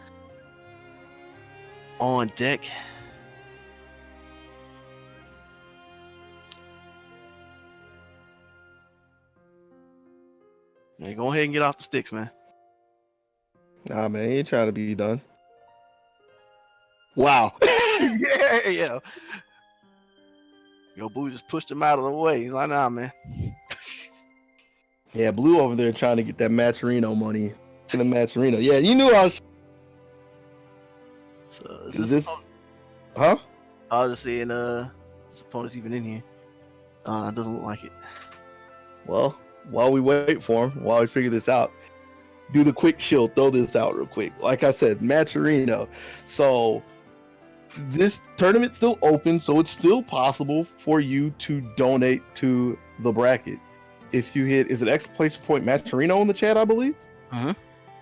on deck. Yeah, go ahead and get off the sticks, man. Nah, man, he ain't trying to be done. Wow. yeah. Yo, Blue just pushed him out of the way. He's like, nah, man. Yeah, Blue over there trying to get that Matcherino money. To the Matcherino. Yeah, you knew I was... So, is this... Huh? I was just saying, this opponent's even in here. It doesn't look like it. Well, while we wait for him, while we figure this out, do the quick shield, throw this out real quick. Like I said, Matcherino. So this tournament's still open, so it's still possible for you to donate to the bracket. If you hit, is it exclamation point Matcherino in the chat, I believe? Uh-huh.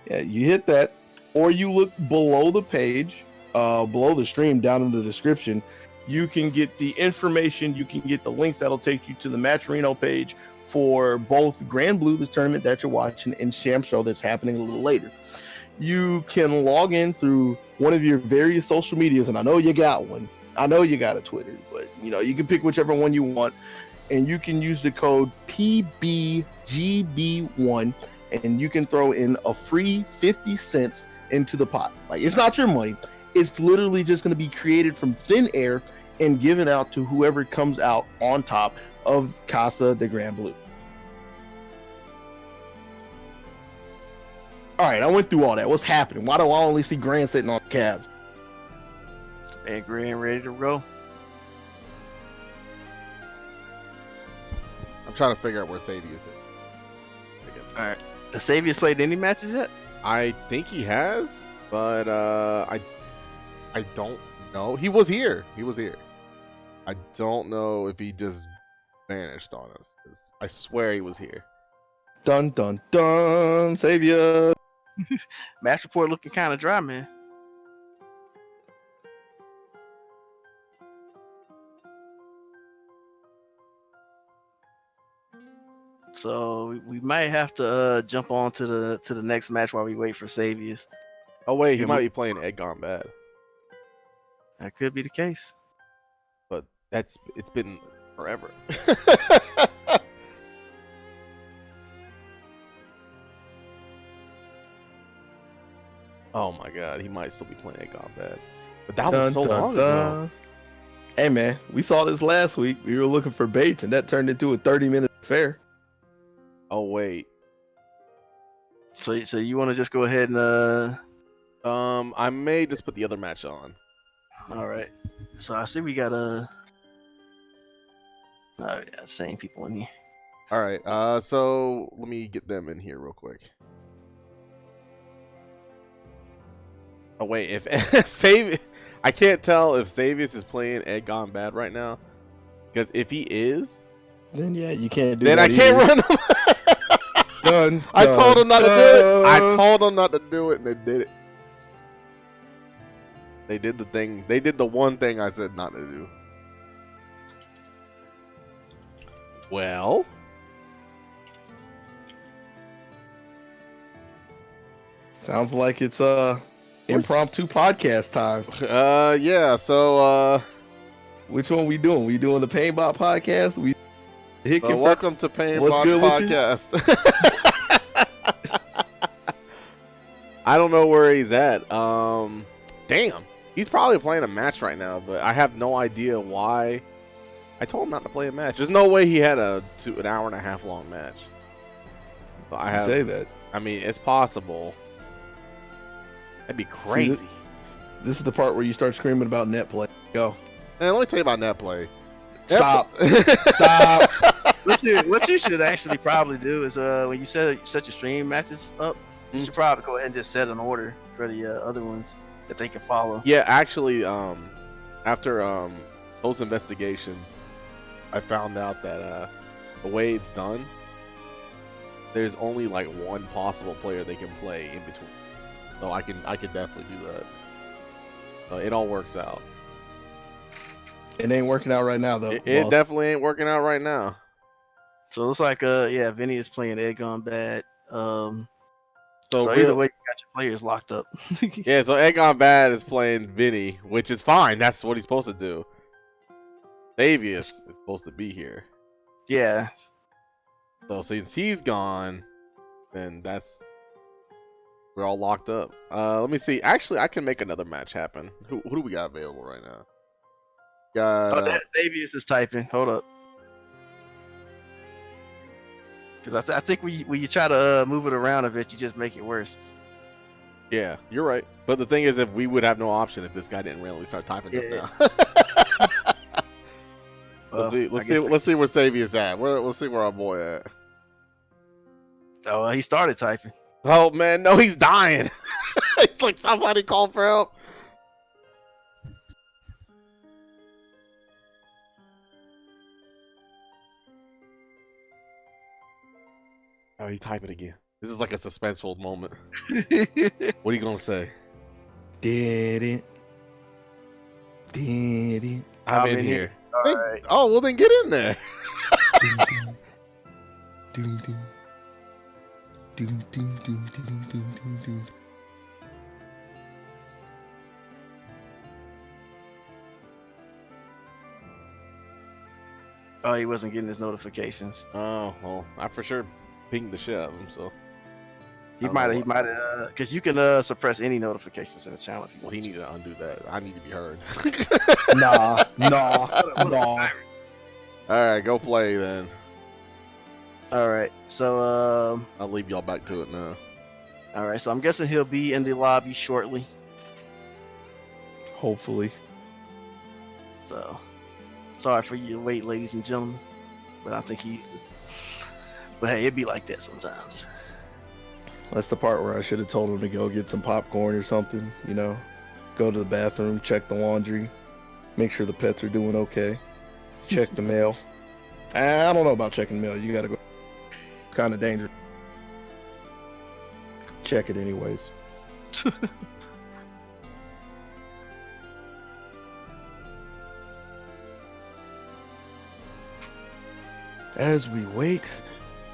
Yeah, you hit that, or you look below the page, below the stream, down in the description. You can get the information, you can get the links that'll take you to the Matcherino page for both Granblue, the tournament that you're watching, and Sham Show that's happening a little later. You can log in through one of your various social medias, and I know you got one. I know you got a Twitter, but you can pick whichever one you want, and you can use the code PBGB1, and you can throw in a free 50 cents into the pot. Like, it's not your money. It's literally just going to be created from thin air and given out to whoever comes out on top of Casa de Granblue. All right, I went through all that. What's happening? Why do I only see Grand sitting on the cabs? And Grand ready to roll. I'm trying to figure out where Sadie is. All right. Has Savius played any matches yet? I think he has, but I don't know. He was here. I don't know if he just vanished on us. I swear he was here. Dun dun dun, Savior. Match report looking kind of dry, man. So we might have to jump on to the next match while we wait for Savius. Oh wait, he Yeah, might be playing EdGoneBad, That could be the case. but it's been forever. Oh my god, he might still be playing EdGoneBad, but that was so long ago. Hey man, we saw this last week. We were looking for baits, and that turned into a 30-minute affair. Oh wait, So you want to just go ahead and I may just put the other match on. all right. So I see we got oh yeah, same people in here. All right, so let me get them in here real quick. Oh wait, if I can't tell if Savius is playing EdGoneBad right now, because if he is, Then yeah, you can't do then that. I can't either. run him. Done. I told him not to do it. I done. told them not to do it, and they did it. They did the thing. They did the one thing I said not to do. Well, Sounds like it's impromptu podcast time. yeah. So, Which one we doing? We doing the Painbot podcast? We hit so welcome to Pain What's Box good with you? Podcast. I don't know where he's at. Damn, he's probably playing a match right now, but I have no idea why. I told him not to play a match. There's no way he had an hour and a half long match. But I have. say that. I mean, it's possible. That'd be crazy. This is the part where you start screaming about net play. Go. Man, let me tell you about net play. Stop. Stop. What you should actually probably do is when you set your stream matches up, you should probably go ahead and just set an order for the other ones that they can follow. Yeah, actually, after post investigation, I found out that the way it's done, there's only like one possible player they can play in between. So I can definitely do that. It all works out. It ain't working out right now though. It definitely ain't working out right now. So it looks like yeah, Vinny is playing EdGoneBad. So we'll- either way, you got your players locked up. Yeah, so EdGoneBad is playing Vinny, which is fine. That's what he's supposed to do. Savius is supposed to be here. Yeah. So since he's gone, then we're all locked up. Let me see. Actually, I can make another match happen. Who do we got available right now? Got Oh, Savius is typing. Hold up. Because I think when you try to move it around a bit, you just make it worse. yeah, you're right. But the thing is, if we would have no option if this guy didn't randomly start typing just Yeah. now. Well, Let's see where Savius at. Let's see where our boy at. Oh, he started typing. Oh man, no, he's dying. It's like somebody called for help. Oh, he typing again. This is like a suspenseful moment. What are you gonna say? Did it? I'm in here. All right. Oh, well then get in there. Doom, doom. Doom, doom, doom, doom, doom, doom, doom. Oh, he wasn't getting his notifications. Oh, well, I for sure pinged the shit out of him, so. He I might don't know have, because you can suppress any notifications in the channel if you Well, want. he needed to undo that. I need to be heard. Nah. Alright, go play then. All right. So, I'll leave y'all back to it now. all right. So I'm guessing he'll be in the lobby shortly. Hopefully. So, sorry for you to wait, ladies and gentlemen. But I think But hey, it'd be like that sometimes. That's the part where I should have told him to go get some popcorn or something, you know. Go to the bathroom, check the laundry, make sure the pets are doing okay. Check the mail. I don't know about checking the mail. You gotta go. It's kind of dangerous. Check it anyways. As we wait,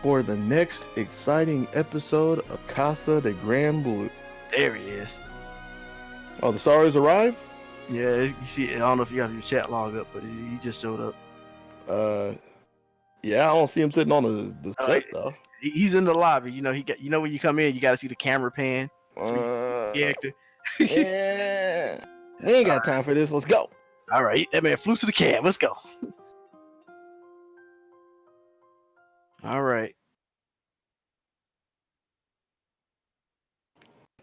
for the next exciting episode of Casa de Granblue. There he is. Oh, the star has arrived? Yeah, you see, I don't know if you have your chat log up, but he just showed up. Yeah, I don't see him sitting on the set though. He's in the lobby. You know, when you come in, you got to see the camera pan. Yeah, we ain't got time for this. Let's go. All right, that man flew to the cab. Let's go. All right.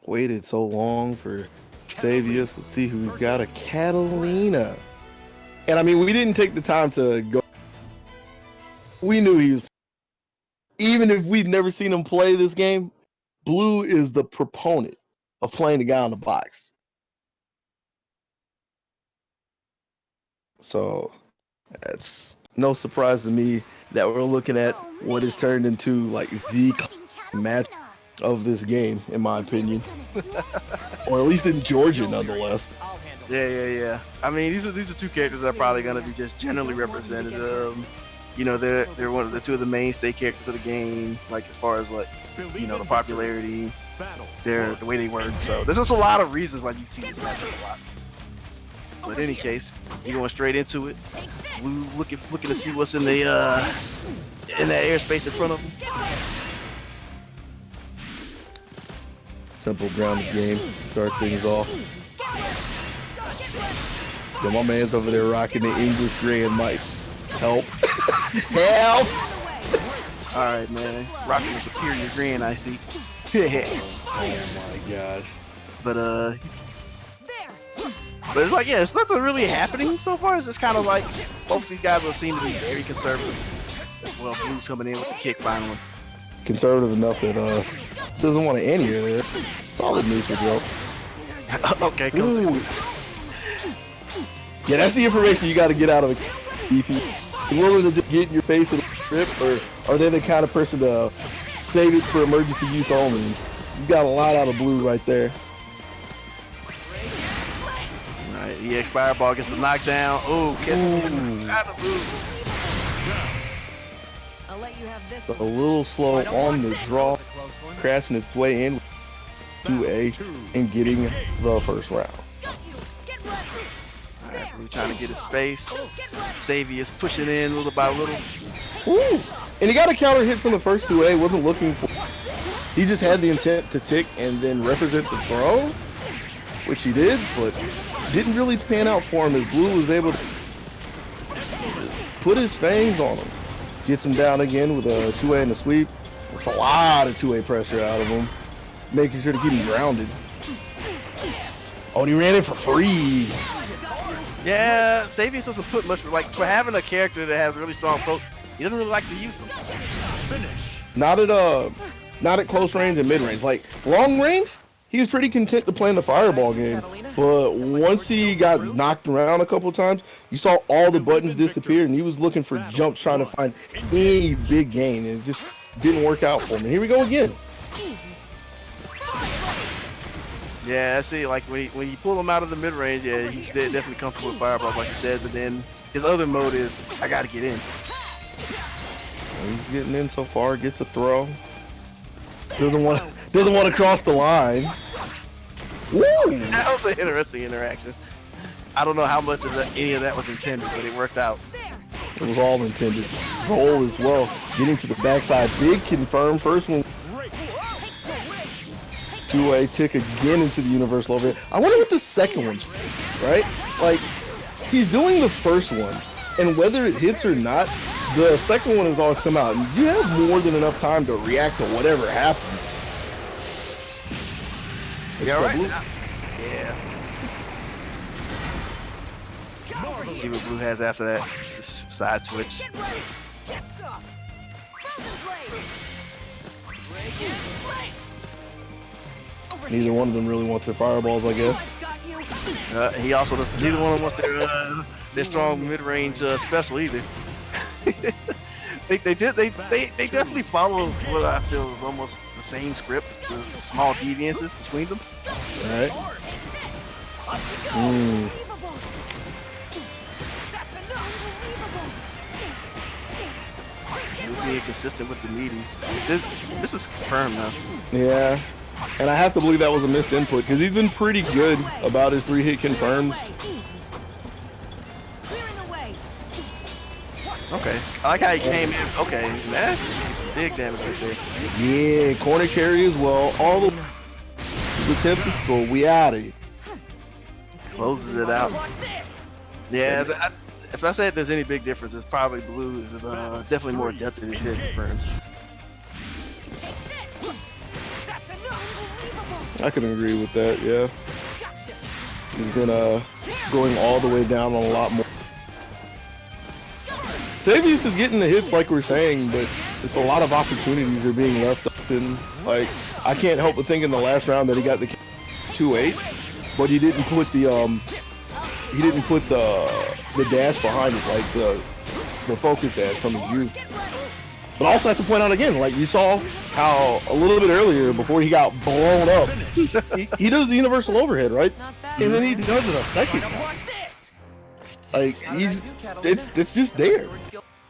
Waited so long for Xavius to see who's got a Catalina. And I mean, we didn't take the time to go. We knew he was. Even if we'd never seen him play this game, Blue is the proponent of playing the guy on the box. So it's no surprise to me that we're looking at what is turned into like the match of this game, in my opinion, or at least in Georgia, nonetheless. Yeah. I mean, these are two characters that are probably going to be just generally representative. You know, they're one of the two of the mainstay characters of the game, like as far as like, you know, the popularity, the way they work. So there's just a lot of reasons why you see this matchup a lot. But in any case, you're going straight into it. Blue looking to see what's in the in that airspace in front of him. Simple grounded game. Start things off. Yo, my man's over there rocking the English Grand Mike. Help. Help! Alright, man. Rocking a superior grin, I see. Oh my gosh. But it's like, yeah, it's nothing really happening so far. It's just kind of like both these guys will seem to be very conservative. As well, Blue's coming in with the kick finally. Conservative enough that doesn't want to end here there. Solid neutral joke. Okay, cool. Yeah, that's the information you got to get out of the EP. You willing to just get in your face of the grip, or are they the kind of person to save it for emergency use only? You got a lot out of Blue right there. Alright, EX Fireball gets the knockdown. Oh, catches out of Blue. I'll let you have this. So a little slow on the draw, crashing its way in to A and getting the first round. Alright, Blue trying to get his space. Xavier's pushing in little by little. Ooh. And he got a counter hit from the first 2A, wasn't looking for. He just had the intent to tick and then represent the throw, which he did, but didn't really pan out for him as Blue was able to put his fangs on him. Gets him down again with a 2A and a sweep. That's a lot of 2A pressure out of him, making sure to keep him grounded. Oh, and he ran in for free. Yeah, Xavier doesn't put much, like, for having a character that has really strong pokes, he doesn't really like to use them. Not at close range and mid range. Like long range, he was pretty content to play in the fireball game. But once he got knocked around a couple times, you saw all the buttons disappear, and he was looking for jumps, trying to find any big gain, and it just didn't work out for him. And here we go again. Yeah, I see. Like when you pull him out of the mid range, yeah, he's definitely comfortable with fireballs, like you said. But then his other mode is, I gotta get in. He's getting in so far. Gets a throw. Doesn't want to cross the line. Woo! That was an interesting interaction. I don't know how much of any of that was intended, but it worked out. It was all intended. Roll as well. Getting to the backside. Big confirm. First one. 2A tick again into the universal over here. I wonder what the second one's, right? Like, he's doing the first one, and whether it hits or not, the second one has always come out. And you have more than enough time to react to whatever happens. Yeah, right. Yeah. Let's see what Blue has after that. Just side switch. Neither one of them really wants their fireballs, I guess. He also doesn't. Neither one of them wants their strong mid-range special either. They definitely follow what I feel is almost the same script, with small deviances between them. All right. being consistent with the meaties. This is confirmed now. Yeah. And I have to believe that was a missed input because he's been pretty good about his 3-hit confirms. Okay. I like how he came in. Okay, that's some big damage right there. Yeah, corner carry as well. All the to the Tempest Sword. We out of here. Closes it out. Yeah, if I said there's any big difference, it's probably Blue is definitely more adept in his hit confirms. I can agree with that, yeah. He's been going all the way down on a lot more. Xavius is getting the hits like we're saying, but just a lot of opportunities are being left open. Like, I can't help but think in the last round that he got the 2-8, but he didn't put the dash behind it, like the focus dash from his youth. But I also have to point out again, like you saw how a little bit earlier before he got blown up, he does the universal overhead, right? And then he does it a second time. Like it's just there.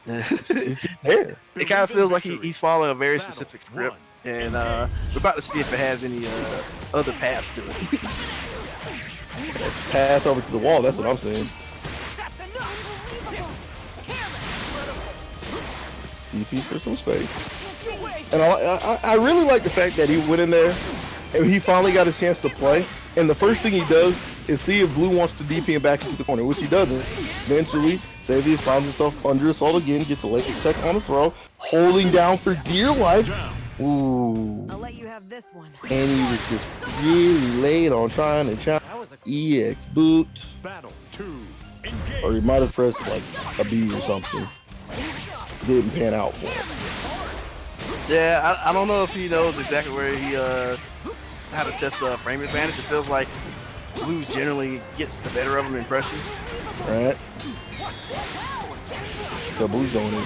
It's just there. It kind of feels like he's following a very specific script, and we're about to see if it has any other paths to it. It's path over to the wall. That's what I'm saying. DP for some space. And I really like the fact that he went in there and he finally got a chance to play. And the first thing he does is see if Blue wants to DP him back into the corner, which he doesn't. Eventually, Xavius finds himself under assault again, gets a late tech on the throw, holding down for dear life. Ooh. I'll let you have this one. And he was just really late on trying to challenge EX boot. Battle 2. Engage. Or he might have pressed like a B or something. Didn't pan out for him. Yeah, I don't know if he knows exactly where he how to test the frame advantage. It feels like Blue generally gets the better of him in pressure. Right. The Blue's going in.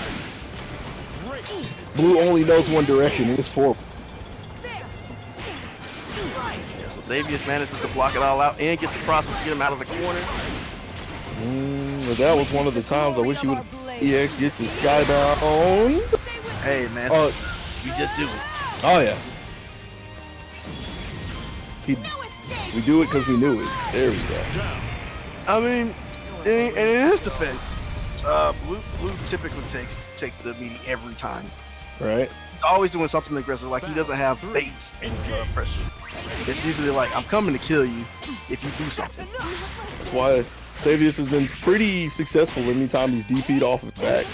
Blue only knows one direction, and it's forward. Yeah, so Xavius manages to block it all out and gets the process to get him out of the corner. But that was one of the times I wish he would. EX gets his skybound. Hey man, we just do it. Oh yeah. We do it because we knew it. There we go. I mean, in his defense, Blue typically takes the meaty every time. Right. He's always doing something aggressive. Like he doesn't have baits in his pressure. It's usually like, I'm coming to kill you if you do something. That's why Xavius has been pretty successful anytime he's DP'd off his back.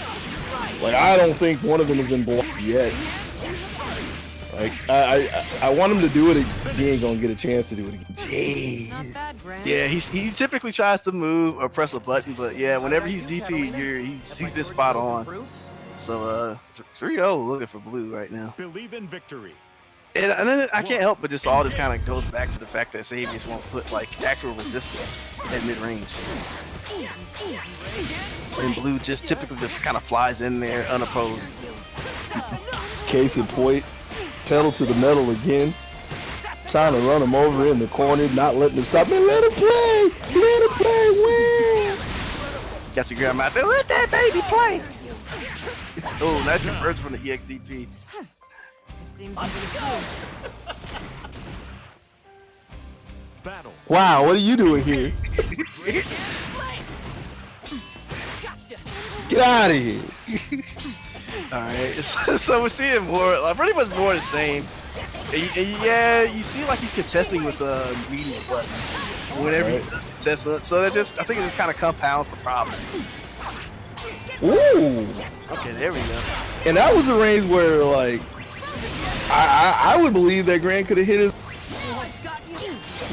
Like, I don't think one of them has been blocked yet. Like, I want him to do it again. He ain't gonna get a chance to do it again. Jeez. Yeah, he typically tries to move or press a button, but yeah, whenever he's DP, he's been spot on. So 3-0 looking for Blue right now. Believe in victory. And then I can't help but just all this kind of goes back to the fact that Xavius won't put like actual resistance at mid range. And Blue just typically just kind of flies in there unopposed. Case in point, pedal to the metal again. Trying to run him over in the corner, not letting him stop. Man, let him play! Let him play! Win! Got your grandma out there. Let that baby play! Oh, nice conversion from the EXDP. Battle. Wow, what are you doing here? Get out of here! Alright, so we're seeing more, like pretty much more the same. And yeah, you see like he's contesting with medium buttons whenever he does contest. So that just, I think it just kind of compounds the problem. Ooh! Okay, there we go. And that was a range where, like, I would believe that Grant could have hit his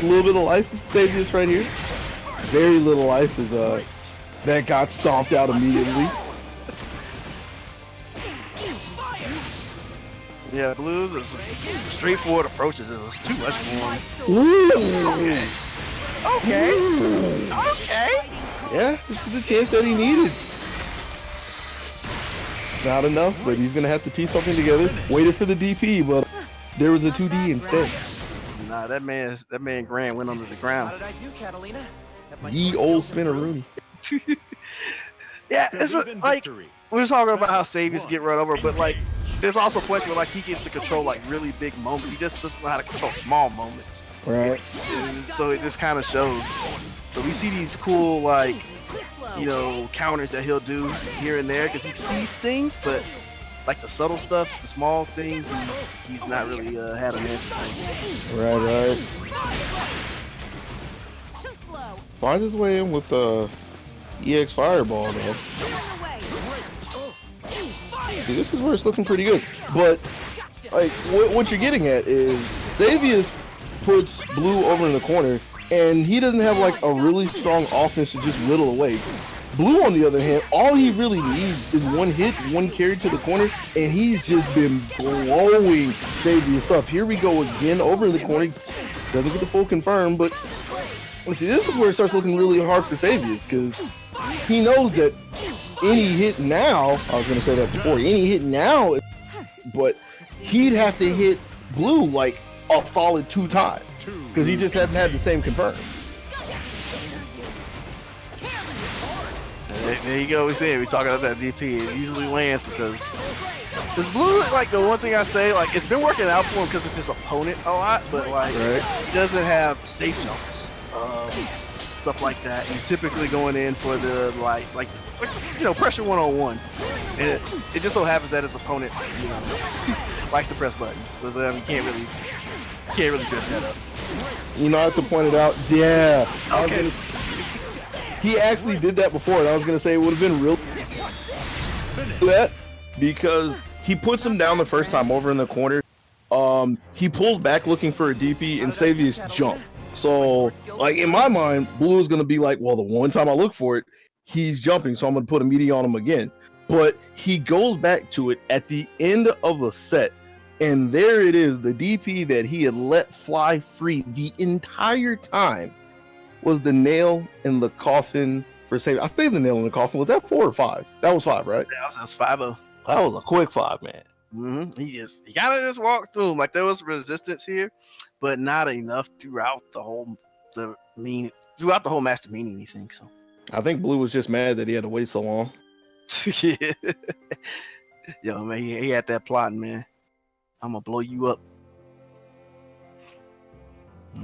little bit of life of Xavius right here. Very little life is that got stomped out immediately. Yeah, Blues is straightforward approaches is too much for him. Ooh. Okay. Ooh. Okay. Yeah, this is the chance that he needed. Not enough, but he's gonna have to piece something together. Waited for the DP, but there was a 2D instead. Nah, that man Grant went under the ground. How did I do, Catalina? Ye old spinner Rooney. Yeah, it's Believe in like victory. we're talking about how Savius get run over, but like there's also points where like he gets to control like really big moments. He just doesn't know how to control small moments. Right. And so it just kind of shows. So we see these cool like counters that he'll do here and there because he sees things, but like the subtle stuff, the small things, he's not really had an answer for. Right. Finds his way in with EX Fireball though. See, this is where it's looking pretty good, but like what you're getting at is Xavius puts Blue over in the corner, and he doesn't have like a really strong offense to just whittle away. Blue, on the other hand, all he really needs is one hit, one carry to the corner, and he's just been blowing Xavius up. Here we go again, over in the corner. Doesn't get the full confirm, but let's see, this is where it starts looking really hard for Xavius, because he knows that any hit now, I was going to say that before, any hit now, but he'd have to hit Blue like a solid 2 times, because he just hasn't had the same confirms. There you go. We talking about that DP. It usually lands because this Blue, like the one thing I say, like it's been working out for him because of his opponent a lot, but like he doesn't have safe jumps, stuff like that. He's typically going in for the lights, like pressure 1-on-1, and it just so happens that his opponent, likes to press buttons, so he can't really dress that up. I have to point it out. Yeah. Okay. He actually did that before, and I was going to say it would have been real that because he puts him down the first time over in the corner. He pulls back looking for a DP, and Xavius jump. So, like in my mind, Blue is going to be like, well, the one time I look for it, he's jumping, so I'm going to put a meaty on him again. But he goes back to it at the end of the set, and there it is, the DP that he had let fly free the entire time. Was the nail in the coffin for Xavius. I think the nail in the coffin, was that 4 or 5? That was 5, right? Yeah, that was 5-0. That was a quick 5, man. Mm-hmm. He kind of just walked through him. Like there was resistance here, but not enough throughout the whole match to mean anything. So I think Blue was just mad that he had to wait so long. Yeah. Yo, man, he had that plotting, man. I'm gonna blow you up.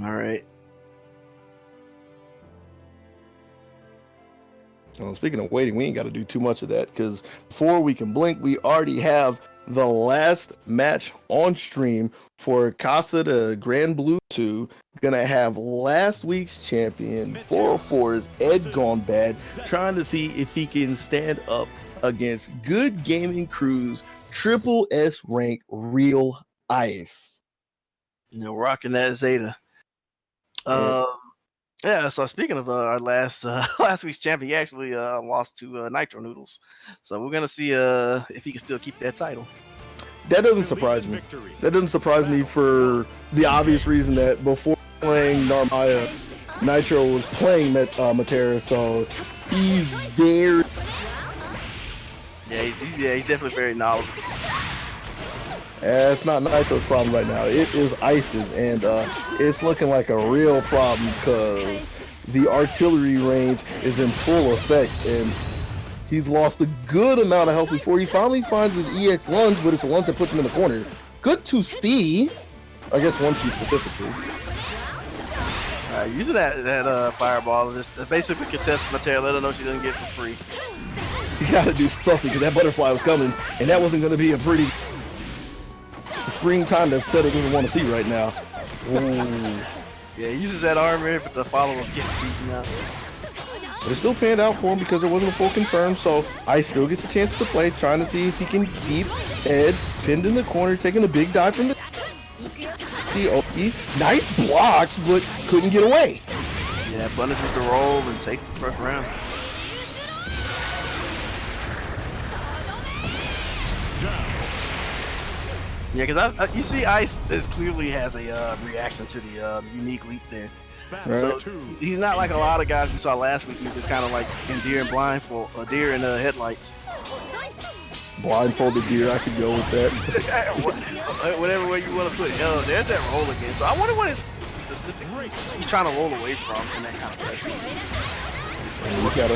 All right. Well, speaking of waiting, we ain't got to do too much of that because before we can blink, we already have the last match on stream for Casa de Granblue 2. Gonna have last week's champion 404's EdGoneBad trying to see if he can stand up against Good Gaming Crew's Triple S rank Real Ice. Rocking that Zeta. Yeah, so speaking of our last week's champion, he actually lost to NitroNoodlez. So we're gonna see if he can still keep that title. That doesn't surprise me. That doesn't surprise me for the obvious reason that before playing Narmaya, Nitro was playing Matera, so he's very. Yeah, he's definitely very knowledgeable. It's not Nitro's problem right now. It is Ice's, and it's looking like a real problem because the artillery range is in full effect, and he's lost a good amount of health before he finally finds his EX lunge, but it's a lunge that puts him in the corner. Good to see. I guess 1-2 specifically. Using that fireball, just basically contest Matera, let her know she doesn't get it for free. You gotta do something because that butterfly was coming, and that wasn't going to be a pretty. It's the springtime that Aesthetic doesn't want to see right now. Ooh. Yeah, he uses that armor, but the follow-up gets beaten up. But it still panned out for him because there wasn't a full confirm, so Ice still gets a chance to play, trying to see if he can keep Ed pinned in the corner, taking a big dive from the nice blocks, but couldn't get away. Yeah, punishes the roll and takes the first round. Yeah, because you see Ice clearly has a reaction to the unique leap there. Right. So he's not like a lot of guys we saw last week. He's just kind of like in deer and blindfold, deer and headlights. Blindfolded deer, I could go with that. Whatever way you want to put it. Oh, there's that roll again. So I wonder what it's specifically he's trying to roll away from in that kind of pressure. And he's got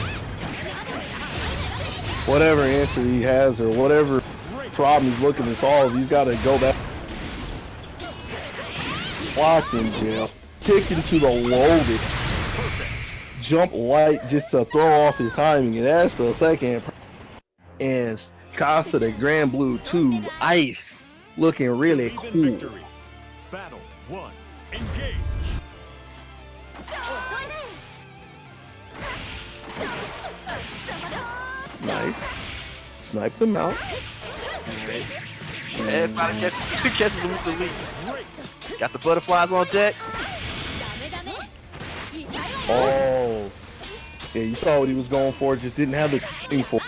whatever answer he has or whatever problem he's looking to solve, he's got to go back. Locked in jail. Ticking to the loaded. Jump light just to throw off his timing. And that's the second. And Casa de Granblue 2, Ice, looking really cool. Battle 1, engage. Nice. Sniped him out. Ed finally catches him with the lead. Got the butterflies on deck. Oh. Yeah, you saw what he was going for, just didn't have the thing for.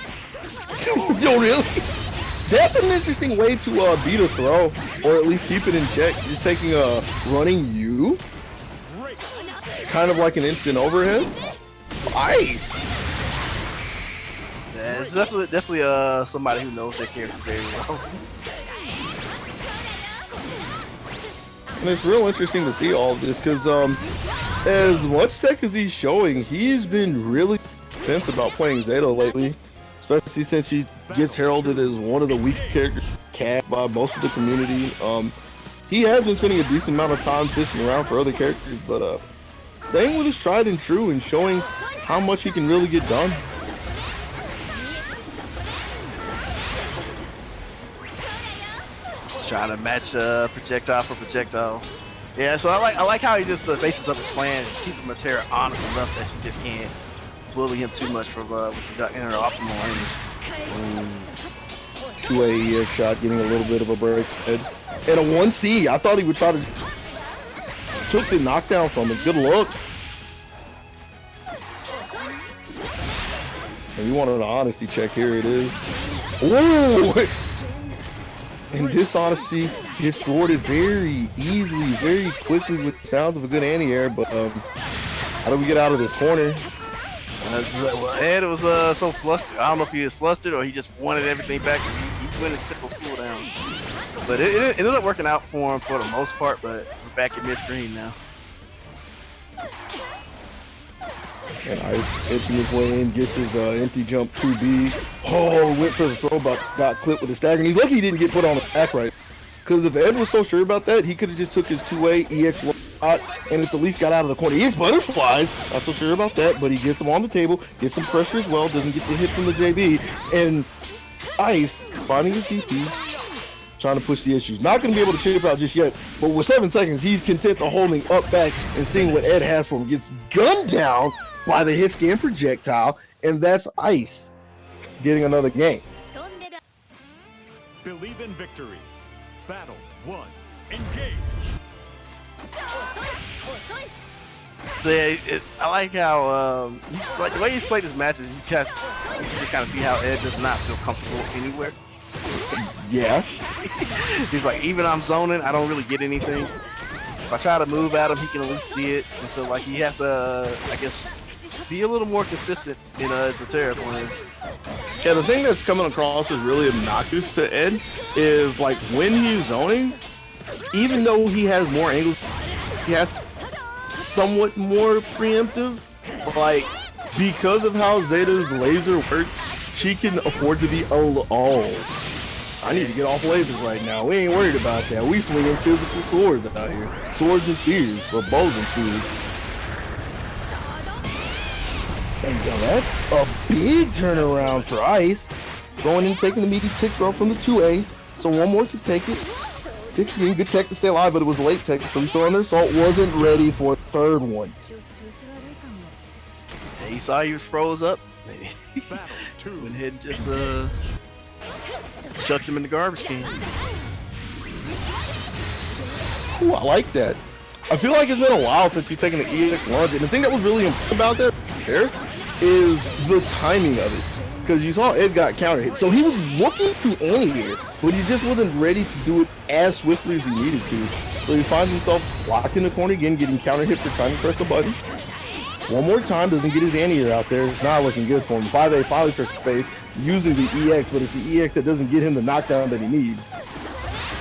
Yo, really? That's an interesting way to beat a throw, or at least keep it in check. Just taking a running U. Kind of like an instant overhead. Nice. Yeah, it's definitely somebody who knows their character very well. And it's real interesting to see all of this because as much tech as he's showing, he's been really intense about playing Zeta lately, especially since he gets heralded as one of the weak characters cast by most of the community. He has been spending a decent amount of time fishing around for other characters, but staying with his tried and true and showing how much he can really get done. Trying to match projectile for projectile. Yeah, so I like how he just the basis of his plan is keeping Matera honest enough that she just can't bully him too much for when she's in her optimal range. 2A EX shot, getting a little bit of a break. And a 1C. I thought he would try to took the knockdown from him. Good looks. And you wanted an honesty check. Here it is. Ooh! And dishonesty gets thwarted very easily, very quickly with the sounds of a good anti-air. But how do we get out of this corner? Ed was so flustered. I don't know if he was flustered or he just wanted everything back. He went and spit those cooldowns. But it ended up working out for him for the most part. But we're back at mid-screen now. And Ice edging his way in, gets his empty jump 2B. Oh, went for the throw, but got clipped with a stagger. And he's lucky he didn't get put on the back right. Because if Ed was so sure about that, he could have just took his 2A EX shot and at the least got out of the corner. EX butterflies, not so sure about that, but he gets him on the table, gets some pressure as well, doesn't get the hit from the JB. And Ice, finding his DP, trying to push the issues. Not going to be able to chip out just yet, but with 7 seconds, he's content to holding up back and seeing what Ed has for him. Gets gunned down by the hit scan projectile, and that's Ice getting another game. Believe in victory. Battle 1, engage. So yeah, I like how like the way he's played his matches. You just kind of see how Ed does not feel comfortable anywhere. Yeah. He's like, even I'm zoning, I don't really get anything. If I try to move at him, he can at least see it, and so like he has to, I guess, be a little more consistent in his material plans. Yeah, the thing that's coming across as really obnoxious to Ed is like when he's zoning, even though he has more angles, he has somewhat more preemptive. Like, because of how Zeta's laser works, she can afford to be I need to get off lasers right now. We ain't worried about that. We swinging physical swords out here. Swords and spears, or bows and spears. And yo, that's a big turnaround for Ice. Going in, taking the meaty tick throw from the 2A. So one more could take it. Tick again, good tech to stay alive, but it was late tech, so he's still under assault. Wasn't ready for the third one. Yeah, he saw he was froze up. Maybe went ahead and just chucked him in the garbage can. Ooh, I like that. I feel like it's been a while since he's taken the EX launch, and the thing that was really important about that there is the timing of it. Because you saw Ed got counter hit, so he was looking to anti-air, but he just wasn't ready to do it as swiftly as he needed to. So he finds himself locked in the corner again, getting counter hit for trying to press the button. One more time, doesn't get his anti-air out there. It's not looking good for him. 5A finally for space, using the EX, but it's the EX that doesn't get him the knockdown that he needs.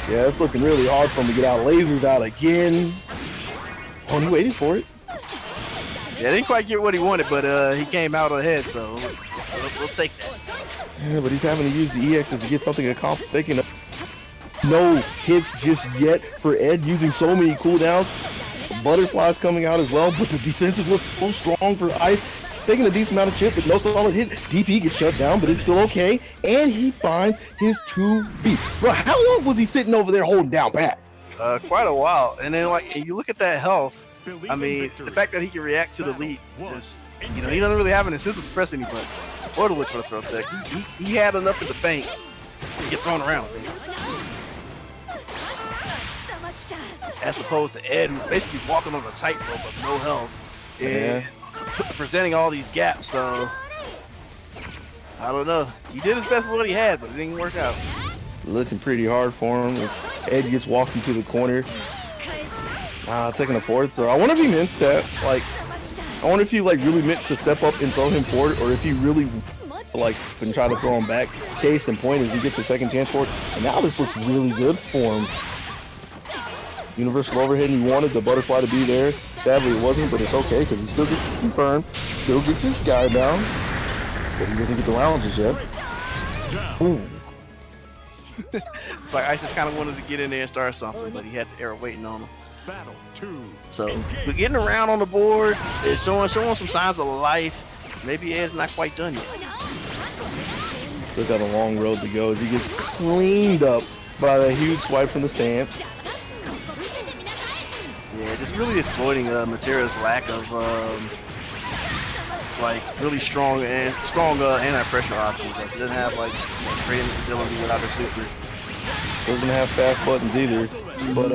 Yeah, it's looking really hard for him to get out. Lasers out again. Oh, he waited for it. Yeah, didn't quite get what he wanted, but he came out ahead, so we'll take that. Yeah, but he's having to use the EXs to get something accomplished. Taking no hits just yet for Ed, using so many cooldowns. Butterflies coming out as well, but the defenses look so strong for Ice. Taking a decent amount of chip, but no solid hit. DP gets shut down, but it's still okay. And he finds his 2B. Bro, how long was he sitting over there holding down back? Quite a while. And then, like, and you look at that health. I mean, the fact that he can react to the lead, just, you know, he doesn't really have an incentive to press any buttons or to look for the throw tech. He had enough in the bank to get thrown around. As opposed to Ed, who's basically walking on a tightrope of no health and presenting all these gaps. So, I don't know. He did his best with what he had, but it didn't work out. Looking pretty hard for him. Ed gets walked into the corner. Taking a forward throw. I wonder if he meant that. Like, I wonder if he like really meant to step up and throw him forward, or if he really like and try to throw him back. Case in point is he gets a second chance for it, and now this looks really good for him. Universal overhead, and he wanted the butterfly to be there. Sadly, it wasn't, but it's okay because he still gets his confirmed, still gets his sky down, but he doesn't get the rounds yet. Ooh. It's like Ice just kind of wanted to get in there and start something, but he had the arrow waiting on him. Battle 2. So we're getting around on the board. It's showing some signs of life. Maybe Ed's not quite done yet. Still got a long road to go as he gets cleaned up by that huge swipe from the stance. Yeah, just really exploiting Matera's lack of like really strong anti-pressure options. Like she doesn't have like great invincibility without her super. Doesn't have fast buttons either. But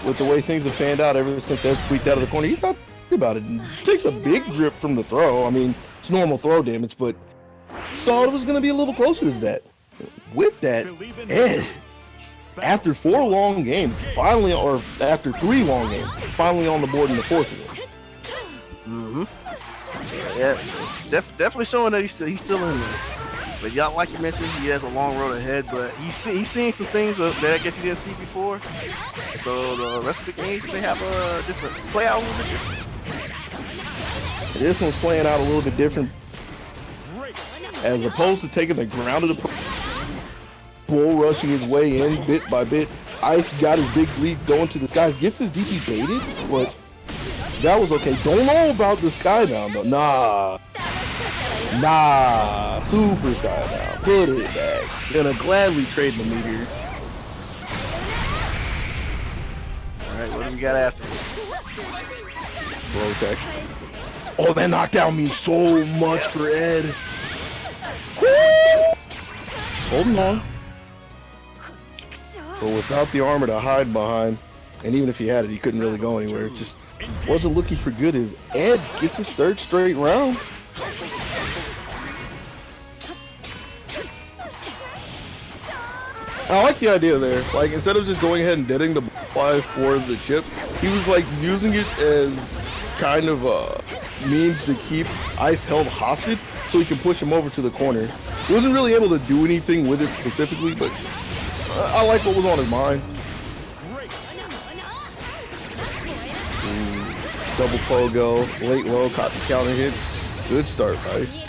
with the way things have fanned out ever since Ed's tweaked out of the corner, he's not about it. Takes a big grip from the throw. I mean, it's normal throw damage, but thought it was going to be a little closer to that. With that, Ed, after 4 long games, finally, or after 3 long games, finally on the board in the 4th one. Yeah, so definitely showing that he's still in there. But y'all, like you mentioned, he has a long road ahead, but he's seeing some things that I guess he didn't see before. So the rest of the games may have a different play out a little bit different. This one's playing out a little bit different. As opposed to taking the ground of the bull rushing his way in bit by bit, Ice got his big lead going to the skies, gets his DP baited, but that was okay. Don't know about the skybound though. Nah, super skybound. Put it back. Gonna gladly trade the meteor. Alright, what do we got afterwards? Blow tech. Oh, that knockdown means so much for Ed. Woo! Holding on. But without the armor to hide behind, and even if he had it, he couldn't really go anywhere. It just wasn't looking for good as Ed gets his 3rd straight round. I like the idea there. Like, instead of just going ahead and deading the butterfly for the chip, he was like using it as kind of a means to keep Ice held hostage so he can push him over to the corner. He wasn't really able to do anything with it specifically, but I like what was on his mind. Double pogo, late low, caught the counter hit. Good start, Ice.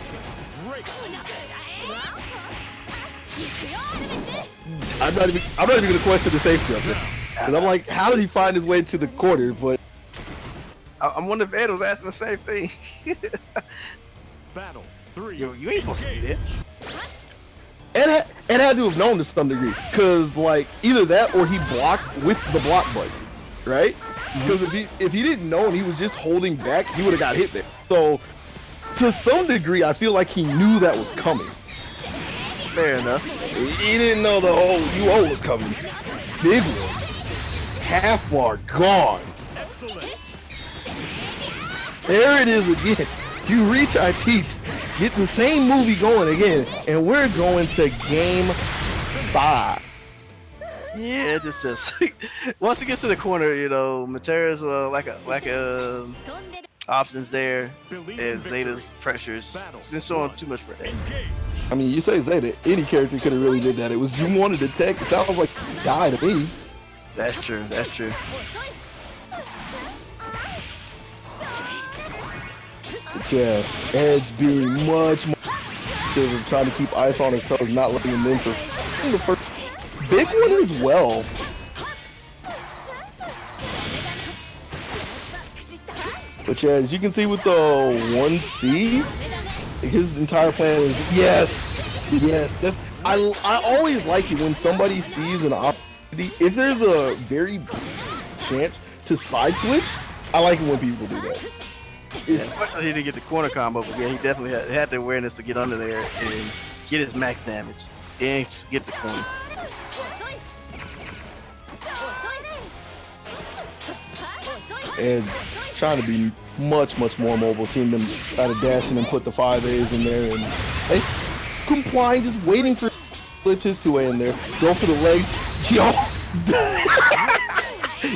I'm not even gonna question the safety of it. Cause I'm like, how did he find his way to the corner? But I'm wondering if Ed was asking the same thing. Battle 3. You ain't supposed to be there. Ed had to have known to some degree, cause like either that or he blocks with the block button, right? Because if he didn't know and he was just holding back, he would have got hit there. So to some degree, I feel like he knew that was coming. Fair enough. He didn't know the whole UO was coming. Big one. Half bar gone. Excellent. There it is again. You reach ITs, get the same movie going again, and we're going to game 5. Yeah, it just says once it gets to the corner, you know, Matera's like a options there, and Zeta's pressures. It's been showing too much for Ed. I mean, you say Zeta, any character could have really did that. It was you wanted to tech. It sounds like die to me. That's true. That's true. But yeah, Edge being much more effective of trying to keep ice on his toes, not letting him in for the first big one as well. But yeah, as you can see with the 1C, his entire plan is yes. That's I always like it when somebody sees an opportunity. If there's a very big chance to side switch, I like it when people do that. Especially he didn't get the corner combo, but yeah, he definitely had the awareness to get under there and get his max damage and get the corner. And trying to be much more mobile team than trying to dash in and put the 5As in there, and they complying, just waiting for flip his 2A in there, go for the legs. Yo,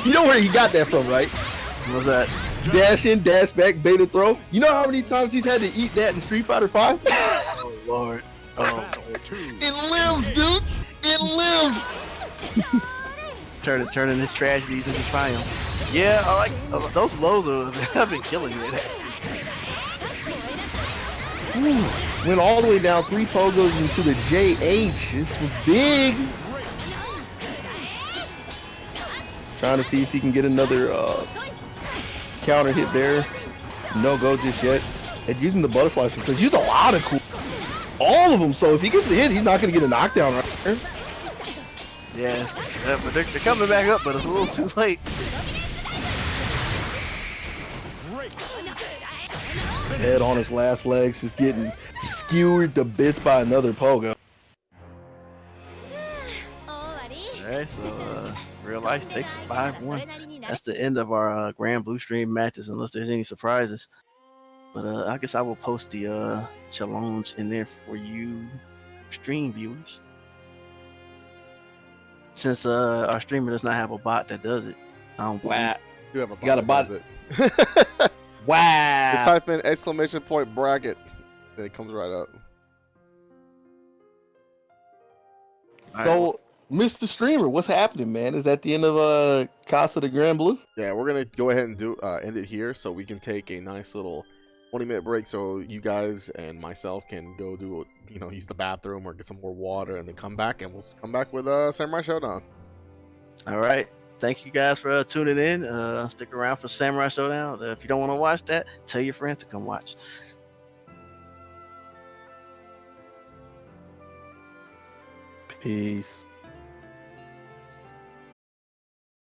you know where he got that from, right? What was that? Dash in, dash back, beta throw. You know how many times he's had to eat that in Street Fighter 5? Oh Lord. Oh, it lives, dude. It lives. turning his tragedies into triumph. Yeah, I like those lows have been killing me. Went all the way down 3 pogos into the JH. This was big. Trying to see if he can get another counter hit there. No go just yet. And using the butterfly because used a lot of cool. All of them. So if he gets a hit, he's not going to get a knockdown right there. Yeah, but they're coming back up, but it's a little too late. Head on his last legs is getting skewered to bits by another pogo. Alright, so Real Ice takes a 5-1. That's the end of our Granblue stream matches, unless there's any surprises. But I guess I will post the challenge in there for you stream viewers. Since our streamer does not have a bot that does it. Wow. You have a bot. Got a bot. That does it. Wow. Just type in exclamation point bracket. And it comes right up. So, Mr. Streamer, what's happening, man? Is that the end of Casa de Granblue? Yeah, we're gonna go ahead and do end it here so we can take a nice little 20-minute break so you guys and myself can go do, use the bathroom or get some more water and then come back, and we'll come back with Samurai Showdown. All right. Thank you guys for tuning in. Stick around for Samurai Showdown. If you don't want to watch that, tell your friends to come watch. Peace.